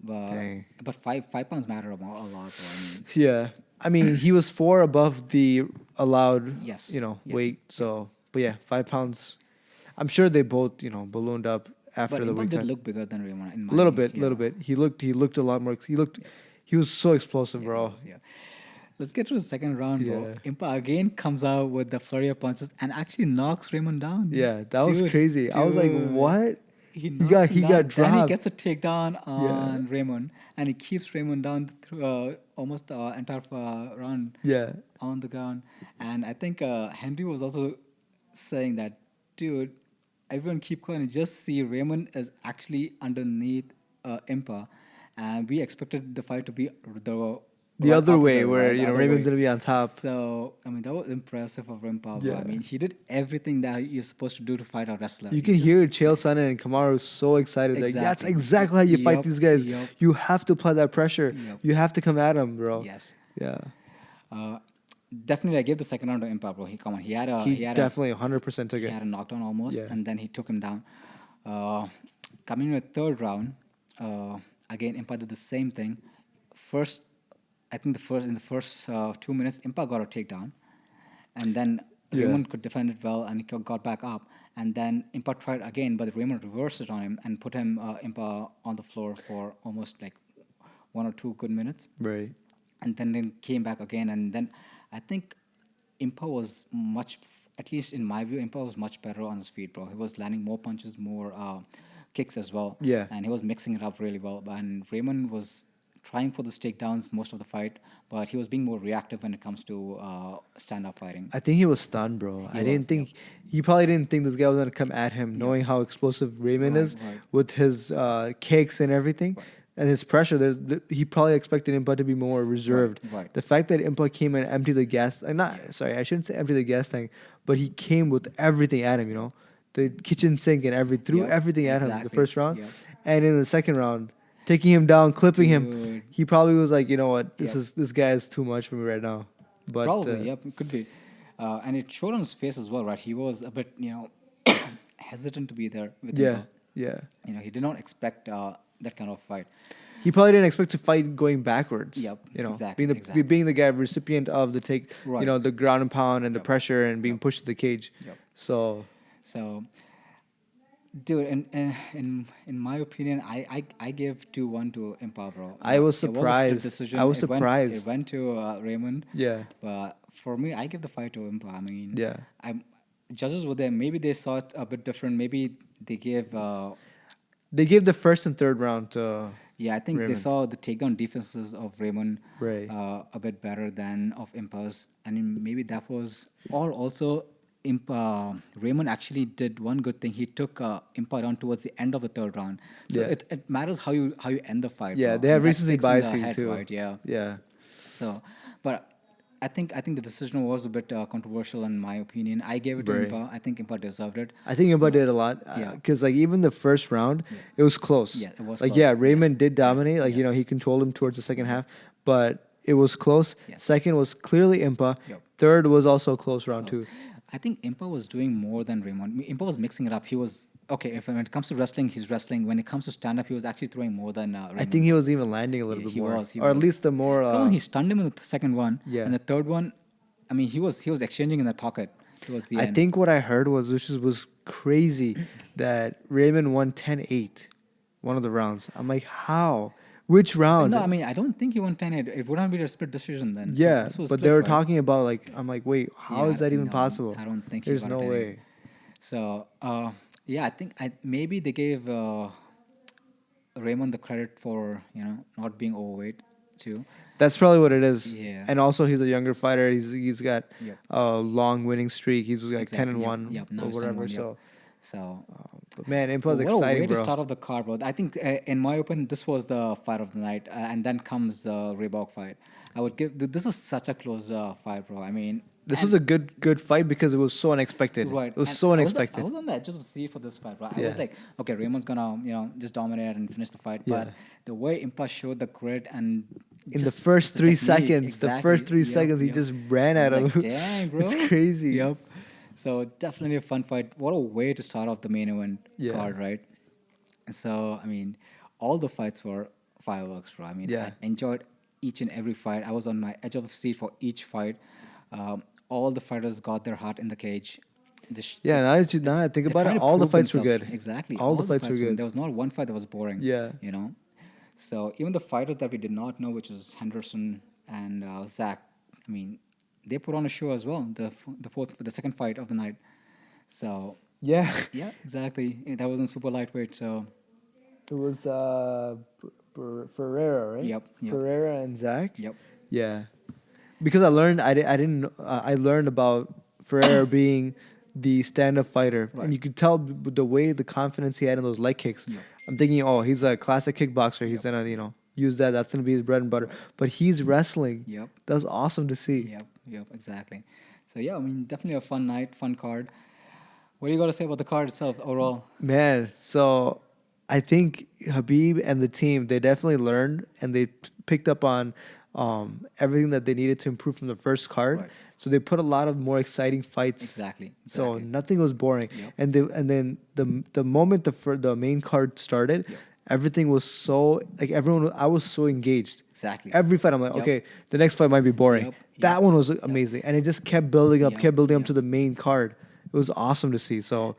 Speaker 2: Dang.
Speaker 1: But 5 pounds matter a lot, bro. I mean,
Speaker 2: Yeah. I mean, he was 4 above the allowed,
Speaker 1: yes.
Speaker 2: you know,
Speaker 1: Yes.
Speaker 2: weight. So, but yeah, 5 pounds. I'm sure they both, you know, ballooned up after
Speaker 1: But
Speaker 2: the
Speaker 1: Impa
Speaker 2: weight
Speaker 1: did
Speaker 2: cut.
Speaker 1: look bigger than Raymond in
Speaker 2: A
Speaker 1: my
Speaker 2: little bit,
Speaker 1: yeah.
Speaker 2: little bit. He looked a lot more. He was so explosive,
Speaker 1: Yeah,
Speaker 2: bro.
Speaker 1: it was, yeah. Let's get to the second round, bro.
Speaker 2: Yeah.
Speaker 1: Impa again comes out with the flurry of punches and actually knocks Raymond down.
Speaker 2: Yeah, that was
Speaker 1: Dude,
Speaker 2: crazy. I was like,
Speaker 1: dude.
Speaker 2: what?
Speaker 1: He
Speaker 2: He
Speaker 1: knocks him
Speaker 2: he
Speaker 1: down.
Speaker 2: got
Speaker 1: Then he
Speaker 2: dropped.
Speaker 1: gets a takedown
Speaker 2: Yeah.
Speaker 1: on Raymond, and he keeps Raymond down through almost the entire round
Speaker 2: Yeah.
Speaker 1: on the ground. And I think Henry was also saying that, dude, everyone keep quiet and just see Raymond is actually underneath Impa, and we expected the fight to be
Speaker 2: The
Speaker 1: right
Speaker 2: other way,
Speaker 1: opposite,
Speaker 2: where
Speaker 1: right? The other
Speaker 2: Raymond's
Speaker 1: way.
Speaker 2: gonna be on top.
Speaker 1: So I mean that was impressive of Impa, bro. I
Speaker 2: Yeah.
Speaker 1: mean he did everything that you're supposed to do to fight a wrestler.
Speaker 2: You
Speaker 1: He
Speaker 2: can
Speaker 1: just-
Speaker 2: hear Chael Sonnen and Kamaru so excited. Like that's
Speaker 1: Exactly.
Speaker 2: exactly how you fight
Speaker 1: Yup,
Speaker 2: these guys.
Speaker 1: yup.
Speaker 2: You have to apply that pressure.
Speaker 1: Yup.
Speaker 2: You have to come at him, bro.
Speaker 1: Yes.
Speaker 2: Yeah.
Speaker 1: Uh, definitely, I gave the second round to Impa, bro. He had a
Speaker 2: He definitely 100% took
Speaker 1: he
Speaker 2: it.
Speaker 1: had a knockdown almost,
Speaker 2: Yeah.
Speaker 1: and then he took him down. Coming to the third round, again Impa did the same thing. First, I think in the first 2 minutes, Impa got a takedown, and then
Speaker 2: Yeah.
Speaker 1: Raymond could defend it well, and he got back up. And then Impa tried again, but Raymond reversed it on him and put him Impa on the floor for almost like 1 or 2 good minutes.
Speaker 2: Right.
Speaker 1: And then came back again, and then I think Impa was at least in my view, Impa was much better on his feet, bro. He was landing more punches, more kicks as well.
Speaker 2: Yeah.
Speaker 1: And he was mixing it up really well. And Raymond was trying for those takedowns most of the fight, but he was being more reactive when it comes to stand-up fighting.
Speaker 2: I think he was stunned, bro. I didn't
Speaker 1: was,
Speaker 2: think he probably didn't think this guy was gonna come at him, knowing how explosive Raymond
Speaker 1: Right,
Speaker 2: is
Speaker 1: right.
Speaker 2: with his kicks and everything, and his pressure. He probably expected Impa to be more reserved.
Speaker 1: right.
Speaker 2: The fact that Impa came and emptied the gas, sorry, I shouldn't say empty the gas tank, but he came with everything at him. You know, the kitchen sink and threw
Speaker 1: Yep,
Speaker 2: everything at him the
Speaker 1: exactly,
Speaker 2: first round,
Speaker 1: yep.
Speaker 2: and in the second round, taking him down, clipping him.
Speaker 1: Dude.
Speaker 2: He probably was like, you know what,
Speaker 1: Yep.
Speaker 2: this guy is too much for me right now. But
Speaker 1: Probably, yep, it could be. And it showed on his face as well, right? He was a bit, hesitant to be there with
Speaker 2: yeah,
Speaker 1: Impa.
Speaker 2: yeah.
Speaker 1: He did not expect that kind of fight.
Speaker 2: He probably didn't expect to fight going backwards.
Speaker 1: Yep,
Speaker 2: You know,
Speaker 1: exactly, exactly.
Speaker 2: being the guy recipient of the take,
Speaker 1: Right.
Speaker 2: the ground and pound and the
Speaker 1: Yep.
Speaker 2: pressure and being pushed to the cage.
Speaker 1: Yep.
Speaker 2: So
Speaker 1: So, dude, in my opinion, I give 2-1 to Impa, bro.
Speaker 2: I was
Speaker 1: It a split
Speaker 2: surprised.
Speaker 1: decision.
Speaker 2: I was
Speaker 1: It went-
Speaker 2: surprised.
Speaker 1: It went to Raymond.
Speaker 2: yeah,
Speaker 1: But for me, I give the fight to Impa. I mean,
Speaker 2: yeah.
Speaker 1: judges were there. Maybe they saw it a bit different. Maybe they gave.
Speaker 2: They gave the first and third round to
Speaker 1: Yeah, I think they
Speaker 2: Raymond.
Speaker 1: saw the takedown defenses of Raymond
Speaker 2: Right.
Speaker 1: a bit better than of Impa's, and maybe that was, or also Raymond actually did one good thing. He took Impa down towards the end of the third round, so
Speaker 2: Yeah.
Speaker 1: it matters how you end the fight.
Speaker 2: Yeah,
Speaker 1: bro.
Speaker 2: they have
Speaker 1: And that
Speaker 2: recency
Speaker 1: sticks in the
Speaker 2: bias
Speaker 1: head,
Speaker 2: too.
Speaker 1: right? Yeah.
Speaker 2: Yeah.
Speaker 1: So, but I think the decision was a bit controversial in my opinion. I gave it to
Speaker 2: Right.
Speaker 1: Impa. I think Impa deserved it.
Speaker 2: I think Imba did a lot
Speaker 1: Yeah.
Speaker 2: because like even the first round,
Speaker 1: Yeah.
Speaker 2: it was close.
Speaker 1: Yeah, it was
Speaker 2: Like
Speaker 1: close.
Speaker 2: yeah,
Speaker 1: Yes.
Speaker 2: Raymond did
Speaker 1: Yes.
Speaker 2: dominate. Like
Speaker 1: Yes.
Speaker 2: he controlled him towards the second
Speaker 1: Yep.
Speaker 2: half, but it was close.
Speaker 1: Yes.
Speaker 2: Second was clearly Impa.
Speaker 1: Yep.
Speaker 2: Third was also a close round
Speaker 1: Close.
Speaker 2: too.
Speaker 1: I think Impa was doing more than Raymond. Impa was mixing it up. He was okay. If when it comes to wrestling, he's wrestling. When it comes to stand up, he was actually throwing more than
Speaker 2: I think
Speaker 1: Raymond.
Speaker 2: he was even landing a little
Speaker 1: Yeah,
Speaker 2: bit
Speaker 1: he
Speaker 2: more,
Speaker 1: was. He
Speaker 2: or at
Speaker 1: was.
Speaker 2: least the more.
Speaker 1: Come on, he stunned him in the second one,
Speaker 2: Yeah.
Speaker 1: and the third one. I mean, he was exchanging in that pocket towards the
Speaker 2: I
Speaker 1: end.
Speaker 2: think what I heard was crazy that Raymond won 10-8 one of the rounds. I'm like, how? Which round?
Speaker 1: No, I mean, I don't think he won 10-8. It wouldn't be a split decision then.
Speaker 2: Yeah,
Speaker 1: This was
Speaker 2: but they
Speaker 1: split,
Speaker 2: were
Speaker 1: right?
Speaker 2: talking about like I'm like, wait, how
Speaker 1: Yeah,
Speaker 2: is that even
Speaker 1: no,
Speaker 2: possible?
Speaker 1: I don't think he
Speaker 2: There's
Speaker 1: got
Speaker 2: no
Speaker 1: it 10-8.
Speaker 2: way.
Speaker 1: So, yeah, I think maybe they gave Raymond the credit for not being overweight too.
Speaker 2: That's probably what it is.
Speaker 1: Yeah.
Speaker 2: And also he's a younger fighter. He's got
Speaker 1: Yep.
Speaker 2: a long winning streak. He's like 10 and
Speaker 1: Exactly. Yep.
Speaker 2: 1
Speaker 1: Yep. Now
Speaker 2: or
Speaker 1: he's
Speaker 2: whatever.
Speaker 1: 10-1. Yep.
Speaker 2: So,
Speaker 1: So,
Speaker 2: but man,
Speaker 1: well,
Speaker 2: Impa's
Speaker 1: what a way
Speaker 2: exciting,
Speaker 1: to
Speaker 2: bro.
Speaker 1: start off the card, bro. I think, in my opinion, this was the fight of the night, and then comes the Reebok fight. I would give this was such a close fight, bro. I mean,
Speaker 2: This
Speaker 1: and
Speaker 2: was a good fight because it was so unexpected.
Speaker 1: right.
Speaker 2: It was
Speaker 1: And
Speaker 2: so
Speaker 1: I
Speaker 2: unexpected.
Speaker 1: was on the edge of the seat for this fight, bro. I
Speaker 2: Yeah.
Speaker 1: was like, okay, Raymond's gonna, just dominate and finish the fight. But
Speaker 2: Yeah.
Speaker 1: the way Impa showed the grit and
Speaker 2: In the
Speaker 1: just
Speaker 2: first
Speaker 1: the
Speaker 2: 3
Speaker 1: technique,
Speaker 2: seconds, the
Speaker 1: exactly.
Speaker 2: first 3
Speaker 1: Yep,
Speaker 2: seconds, he
Speaker 1: yep.
Speaker 2: just ran
Speaker 1: I
Speaker 2: at
Speaker 1: was
Speaker 2: him.
Speaker 1: like, dang, bro.
Speaker 2: It's crazy.
Speaker 1: Yep. So definitely a fun fight. What a way to start off the main event
Speaker 2: Yeah.
Speaker 1: card, right? So I mean, all the fights were fireworks, bro. I mean,
Speaker 2: Yeah.
Speaker 1: I enjoyed each and every fight. I was on my edge of the seat for each fight. All the fighters got their heart in the cage.
Speaker 2: Yeah, now I think
Speaker 1: they're
Speaker 2: about it,
Speaker 1: trying to
Speaker 2: all the
Speaker 1: prove
Speaker 2: fights were
Speaker 1: themselves.
Speaker 2: good.
Speaker 1: Exactly.
Speaker 2: All the fights were good.
Speaker 1: There was not one fight that was boring.
Speaker 2: Yeah.
Speaker 1: So even the fighters that we did not know, which is Henderson and Zach, I mean, they put on a show as well. The second fight of the night. So
Speaker 2: Yeah.
Speaker 1: yeah, exactly. That was in super lightweight. So
Speaker 2: It was Ferreira, right?
Speaker 1: Yep, yep.
Speaker 2: Ferreira and Zach.
Speaker 1: yep,
Speaker 2: Yeah, because I didn't I learned about Ferreira being the stand-up fighter,
Speaker 1: Right.
Speaker 2: and you could tell the way the confidence he had in those leg kicks.
Speaker 1: Yep.
Speaker 2: I'm thinking, oh, he's a classic kickboxer. He's gonna use that. That's gonna be his bread and butter. But he's wrestling.
Speaker 1: yep,
Speaker 2: That was awesome to see.
Speaker 1: yep, exactly. So yeah, I mean, definitely a fun night, fun card. What do you got to say about the card itself overall?
Speaker 2: Man, so I think Habib and the team, they definitely learned and they picked up on everything that they needed to improve from the first card.
Speaker 1: Right.
Speaker 2: So they put a lot of more exciting fights.
Speaker 1: Exactly.
Speaker 2: So
Speaker 1: exactly.
Speaker 2: nothing was boring.
Speaker 1: Yep.
Speaker 2: And then the moment the main card started,
Speaker 1: Yep.
Speaker 2: everything was so like I was so engaged.
Speaker 1: Exactly.
Speaker 2: Every fight I'm like,
Speaker 1: Yep.
Speaker 2: okay, the next fight might be boring.
Speaker 1: Yep,
Speaker 2: That
Speaker 1: yep,
Speaker 2: one was amazing. And it just kept building up,
Speaker 1: Yep,
Speaker 2: kept building up
Speaker 1: yep.
Speaker 2: to the main card. It was awesome to see. So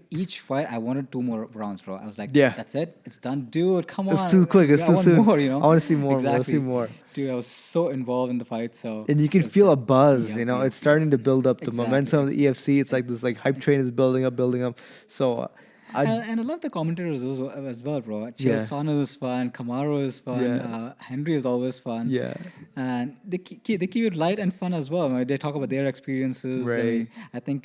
Speaker 1: Each fight, I wanted 2 more rounds, bro. I was like,
Speaker 2: Yeah.
Speaker 1: that's it. It's done, dude. Come on.
Speaker 2: It's too quick. It's
Speaker 1: I
Speaker 2: too
Speaker 1: want
Speaker 2: soon.
Speaker 1: more.
Speaker 2: I wanna see more, bro.
Speaker 1: Exactly.
Speaker 2: Let's see more.
Speaker 1: Dude, I was so involved in the fight. So
Speaker 2: and you can
Speaker 1: it was
Speaker 2: feel a
Speaker 1: de-
Speaker 2: buzz,
Speaker 1: Yep,
Speaker 2: you know,
Speaker 1: yep,
Speaker 2: it's starting to build up the
Speaker 1: Exactly,
Speaker 2: momentum of the EFC. It's like this like hype train is building up. So
Speaker 1: And I love the commentators as well, bro. Chael
Speaker 2: Yeah.
Speaker 1: Sonnen is fun. Camaro is fun.
Speaker 2: Yeah.
Speaker 1: Henry is always fun.
Speaker 2: Yeah.
Speaker 1: And they keep it light and fun as well. I mean, they talk about their experiences. I mean,
Speaker 2: Right.
Speaker 1: I think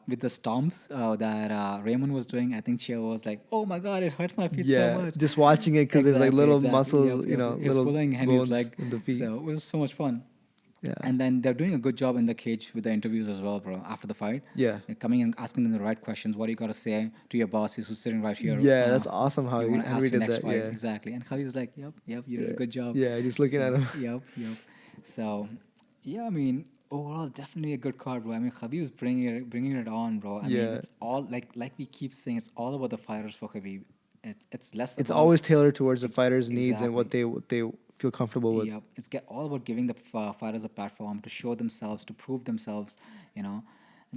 Speaker 1: with the stomps that Raymond was doing, I think Chael was like, "Oh my god, it hurts my feet so much."
Speaker 2: just watching it because there's like little
Speaker 1: Exactly.
Speaker 2: muscles,
Speaker 1: Yep, yep. He was
Speaker 2: little
Speaker 1: pulling Henry's
Speaker 2: bones
Speaker 1: leg.
Speaker 2: in the feet.
Speaker 1: So it was so much fun.
Speaker 2: Yeah.
Speaker 1: And then they're doing a good job in the cage with the interviews as well, bro. After the fight,
Speaker 2: Yeah.
Speaker 1: they're coming and asking them the right questions. What do you got to say to your boss who's sitting right here?
Speaker 2: Yeah, that's awesome how
Speaker 1: you want to
Speaker 2: Henry
Speaker 1: ask your
Speaker 2: did
Speaker 1: next
Speaker 2: that.
Speaker 1: fight.
Speaker 2: Yeah.
Speaker 1: Exactly. And Khabi's like, yep, you did a good job.
Speaker 2: Yeah, just looking at him.
Speaker 1: Yep. So, yeah, I mean, overall, definitely a good card, bro. I mean, Khabib's bringing it on, bro. I mean,
Speaker 2: Yeah.
Speaker 1: it's all like we keep saying, it's all about the fighters for Khabib. It's less.
Speaker 2: It's
Speaker 1: about,
Speaker 2: always tailored towards the
Speaker 1: Ex-
Speaker 2: fighters' needs and what
Speaker 1: exactly.
Speaker 2: they feel comfortable with.
Speaker 1: Yep. It's all about giving the fighters a platform to show themselves, to prove themselves, and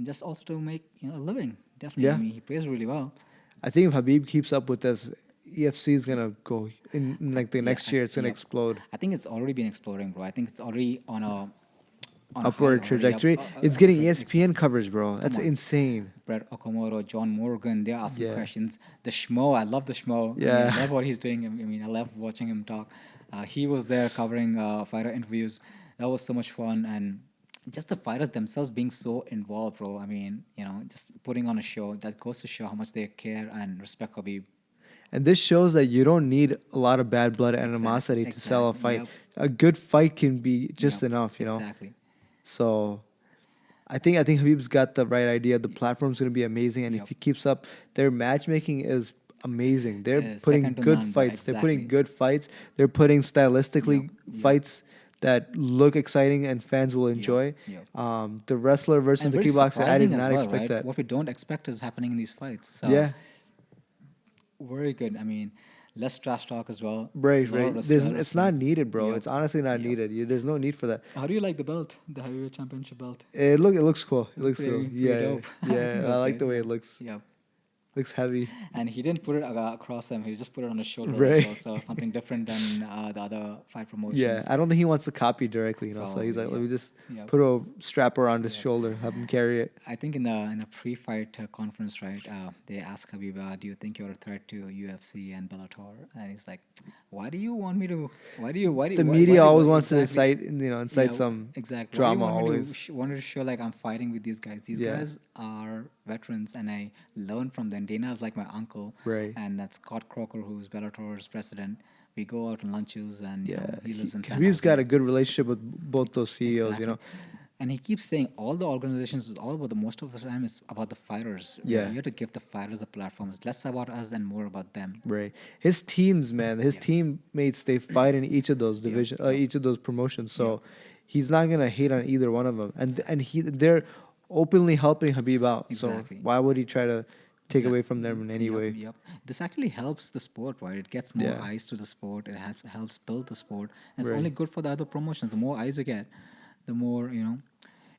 Speaker 1: just also to make a living. Definitely.
Speaker 2: Yeah.
Speaker 1: I mean, he plays really well.
Speaker 2: I think if Habib keeps up with this, EFC is gonna go in like the
Speaker 1: Yeah,
Speaker 2: next year. It's gonna
Speaker 1: yeah.
Speaker 2: explode.
Speaker 1: I think it's already been exploding, bro. I think it's already on a high
Speaker 2: Upward
Speaker 1: already,
Speaker 2: trajectory.
Speaker 1: up,
Speaker 2: It's getting
Speaker 1: upward,
Speaker 2: ESPN coverage, bro. That's
Speaker 1: on.
Speaker 2: insane.
Speaker 1: Brett Okamoro, John Morgan, they're asking
Speaker 2: Yeah.
Speaker 1: questions. The Schmo, I love the Schmo.
Speaker 2: Yeah.
Speaker 1: I love what he's doing. I mean, I love watching him talk. He was there covering fighter interviews. That was so much fun. And just the fighters themselves being so involved, bro. I mean, just putting on a show that goes to show how much they care and respect Khabib.
Speaker 2: And this shows that you don't need a lot of bad blood and animosity to sell a
Speaker 1: exactly,
Speaker 2: fight.
Speaker 1: yep.
Speaker 2: A good fight can be just
Speaker 1: Yep,
Speaker 2: enough,
Speaker 1: Exactly.
Speaker 2: So I think Habib's got the right idea. The platform's going to be amazing, and if
Speaker 1: Yep.
Speaker 2: he keeps up, their matchmaking is amazing. They're putting
Speaker 1: Second to
Speaker 2: good
Speaker 1: none, bro.
Speaker 2: fights. They're putting
Speaker 1: Exactly.
Speaker 2: good fights. They're putting
Speaker 1: Yep.
Speaker 2: stylistically
Speaker 1: Yep.
Speaker 2: fights that look exciting and fans will
Speaker 1: Yep.
Speaker 2: enjoy.
Speaker 1: Yep.
Speaker 2: The wrestler versus
Speaker 1: And
Speaker 2: the
Speaker 1: very
Speaker 2: kickboxer, I did
Speaker 1: surprising as
Speaker 2: not
Speaker 1: well,
Speaker 2: expect
Speaker 1: right?
Speaker 2: that.
Speaker 1: What we don't expect is happening in these fights. So
Speaker 2: Yeah,
Speaker 1: very good. I mean, less trash talk as well.
Speaker 2: right,
Speaker 1: A lot of
Speaker 2: right. It's not
Speaker 1: respect.
Speaker 2: needed, bro.
Speaker 1: Yep.
Speaker 2: It's honestly not
Speaker 1: Yep.
Speaker 2: needed. There's no need for that.
Speaker 1: How do you like the belt, the heavyweight championship belt?
Speaker 2: It looks cool. It looks cool.
Speaker 1: Pretty
Speaker 2: Yeah,
Speaker 1: dope. I think
Speaker 2: yeah.
Speaker 1: it
Speaker 2: I
Speaker 1: was
Speaker 2: like
Speaker 1: good.
Speaker 2: the way
Speaker 1: Yep.
Speaker 2: it looks.
Speaker 1: Yep.
Speaker 2: Looks heavy.
Speaker 1: And he didn't put it across him. He just put it on his shoulder as
Speaker 2: Right.
Speaker 1: well. So something different than the other fight
Speaker 2: Yeah,
Speaker 1: promotions.
Speaker 2: I don't think he wants to copy directly, So he's
Speaker 1: Probably.
Speaker 2: like, let
Speaker 1: Yep.
Speaker 2: me just
Speaker 1: Yep.
Speaker 2: put a strap around his
Speaker 1: Yep.
Speaker 2: shoulder, have him carry it.
Speaker 1: I think in the pre-fight conference, right? They asked Habib, "Do you think you're a threat to UFC and Bellator?" And he's like, "Why do you want me to?
Speaker 2: The media always wants to
Speaker 1: exactly?
Speaker 2: incite some
Speaker 1: Exactly. Why do you
Speaker 2: drama
Speaker 1: want me to
Speaker 2: always.
Speaker 1: wanted to show like I'm fighting with these guys? These
Speaker 2: Yeah,
Speaker 1: guys are veterans, and I learn from them. Dana is like my uncle,
Speaker 2: right.
Speaker 1: and that's Scott Croker, who's Bellator's president. We go out on lunches, and
Speaker 2: Yeah,
Speaker 1: he lives in San
Speaker 2: Habib's got
Speaker 1: Jose.
Speaker 2: a good relationship with both those CEOs.
Speaker 1: Exactly. And he keeps saying all the organizations is all about the most of the time is about the fighters. We are
Speaker 2: Yeah,
Speaker 1: here to give the fighters a platform. It's less about us and more about them.
Speaker 2: right. His teams, man, his
Speaker 1: Yeah.
Speaker 2: teammates, they fight in each of those
Speaker 1: Yep. Yep.
Speaker 2: each of those promotions.
Speaker 1: Yep.
Speaker 2: So he's not gonna hate on either one of them, they're openly helping Habib out. So
Speaker 1: Exactly.
Speaker 2: why would he try to take away from
Speaker 1: Exactly.
Speaker 2: them in any
Speaker 1: Yep.
Speaker 2: way?
Speaker 1: Yep. This actually helps the sport, right? It gets more
Speaker 2: Yeah,
Speaker 1: eyes to the sport. It helps build the sport. And it's
Speaker 2: right.
Speaker 1: only good for the other promotions. The more eyes you get, the more,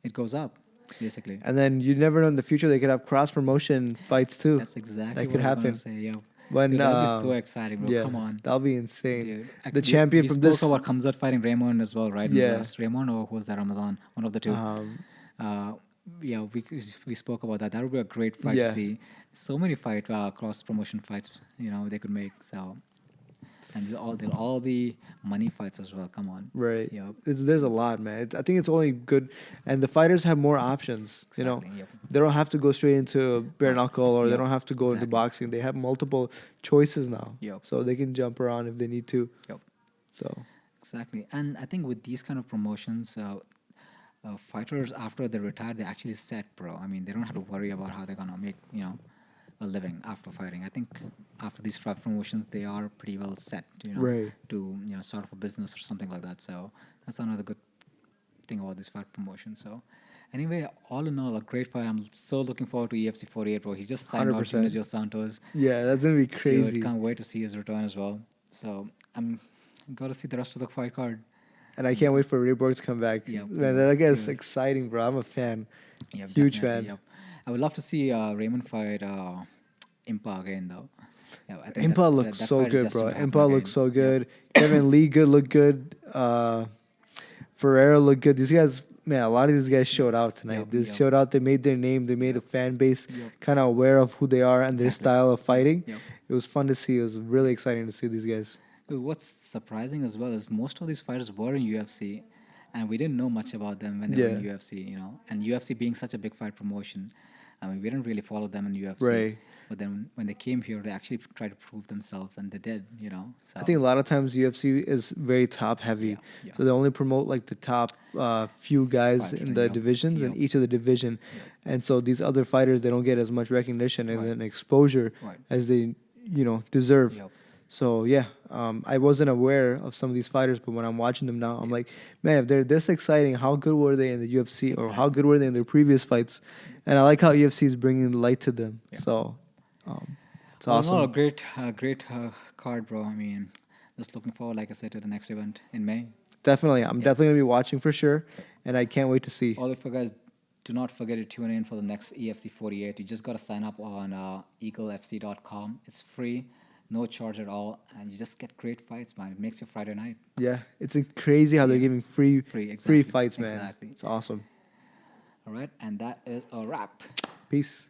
Speaker 1: it goes up, basically.
Speaker 2: And then you never know in the future they could have cross promotion fights too.
Speaker 1: That's exactly
Speaker 2: That
Speaker 1: what
Speaker 2: could
Speaker 1: I was going to
Speaker 2: happen.
Speaker 1: say. Yeah.
Speaker 2: When
Speaker 1: Dude, that'll be so exciting, bro.
Speaker 2: yeah,
Speaker 1: Come on.
Speaker 2: that'll be insane.
Speaker 1: Dude,
Speaker 2: The champion
Speaker 1: we
Speaker 2: from
Speaker 1: spoke
Speaker 2: this
Speaker 1: about Kamzat fighting Raymond as well, right? In the
Speaker 2: yeah.
Speaker 1: last Raymond or who was that Ramadan? One of the two.
Speaker 2: Um
Speaker 1: Uh, yeah, we spoke about that. That would be a great fight to
Speaker 2: yeah.
Speaker 1: see. So many cross promotion fights, they could make. So, and they'll all be money fights as well. Come on.
Speaker 2: Right.
Speaker 1: Yep.
Speaker 2: There's a lot, man. I think it's only good, and the fighters have more options.
Speaker 1: Exactly. Yep.
Speaker 2: They don't have to go straight into bare
Speaker 1: Right.
Speaker 2: knuckle, or they
Speaker 1: Yep.
Speaker 2: don't have to go into
Speaker 1: Exactly.
Speaker 2: boxing. They have multiple choices now,
Speaker 1: Yep.
Speaker 2: so they can jump around if they need to.
Speaker 1: Yep.
Speaker 2: So
Speaker 1: Exactly. And I think with these kind of promotions, fighters after they retire, they're actually set, bro. I mean, they don't have to worry about how they're gonna make, a living after fighting. I think after these fight promotions, they are pretty well set,
Speaker 2: right.
Speaker 1: to start off a business or something like that. So that's another good thing about this fight promotion. So anyway, all in all, a great fight. I'm so looking forward to EFC 48, bro. He just signed out
Speaker 2: 100%.
Speaker 1: Junior Dos Santos.
Speaker 2: Yeah, that's gonna be
Speaker 1: Dude,
Speaker 2: crazy.
Speaker 1: can't wait to see his return as well. So I'm got to see the rest of the fight card.
Speaker 2: And I can't wait for Reborg to come back.
Speaker 1: Yeah,
Speaker 2: Man, that guy's
Speaker 1: dude.
Speaker 2: exciting, bro. I'm a fan.
Speaker 1: Yeah,
Speaker 2: Huge
Speaker 1: definitely.
Speaker 2: fan.
Speaker 1: Yep. I would love to see Raymond fight Impa again, though. Yeah, I think
Speaker 2: Impa looks
Speaker 1: that
Speaker 2: so
Speaker 1: fight is
Speaker 2: good,
Speaker 1: destined
Speaker 2: bro.
Speaker 1: to happen
Speaker 2: Impa
Speaker 1: again.
Speaker 2: looks so
Speaker 1: Yep.
Speaker 2: good. Kevin Lee looked good. Ferreira looked good. These guys, man, a lot of these guys showed out tonight.
Speaker 1: Yep,
Speaker 2: They
Speaker 1: yep.
Speaker 2: showed out. They made their name. They made a fan base
Speaker 1: Yep.
Speaker 2: kind of aware of who they are and their
Speaker 1: Exactly.
Speaker 2: style of fighting.
Speaker 1: Yep.
Speaker 2: It was fun to see. It was really exciting to see these guys.
Speaker 1: Dude, what's surprising as well is most of these fighters were in UFC, and we didn't know much about them when they were in
Speaker 2: Yeah.
Speaker 1: UFC. And UFC being such a big fight promotion, I mean, we didn't really follow them in UFC.
Speaker 2: Right.
Speaker 1: But then when they came here, they actually tried to prove themselves, and they did. So
Speaker 2: I think a lot of times UFC is very top heavy.
Speaker 1: Yeah, yeah.
Speaker 2: So they only promote like the top few guys
Speaker 1: Fighter,
Speaker 2: in the
Speaker 1: yep,
Speaker 2: divisions in
Speaker 1: yep.
Speaker 2: each of the division. And so these other fighters, they don't get as much recognition and
Speaker 1: Right.
Speaker 2: then exposure
Speaker 1: Right.
Speaker 2: as they, deserve.
Speaker 1: Yep.
Speaker 2: So yeah, I wasn't aware of some of these fighters, but when I'm watching them now, I'm like, man, if they're this exciting, how good were they in the UFC, or how
Speaker 1: Exactly.
Speaker 2: good were they in their previous fights? And I like how UFC is bringing light to them.
Speaker 1: Yeah.
Speaker 2: So it's
Speaker 1: All in all, a
Speaker 2: awesome.
Speaker 1: great card, bro. I mean, just looking forward, like I said, to the next event in May.
Speaker 2: Definitely, I'm definitely gonna be watching for sure, and I can't wait to see.
Speaker 1: All of you guys, do not forget to tune in for the next EFC 48. You just got to sign up on eaglefc.com. It's free, no charge at all, and you just get great fights, man. It makes your Friday night
Speaker 2: Yeah, it's crazy how they're
Speaker 1: Yeah.
Speaker 2: giving free
Speaker 1: Exactly.
Speaker 2: fights, man.
Speaker 1: Exactly.
Speaker 2: It's awesome.
Speaker 1: All right, and that is a wrap.
Speaker 2: Peace.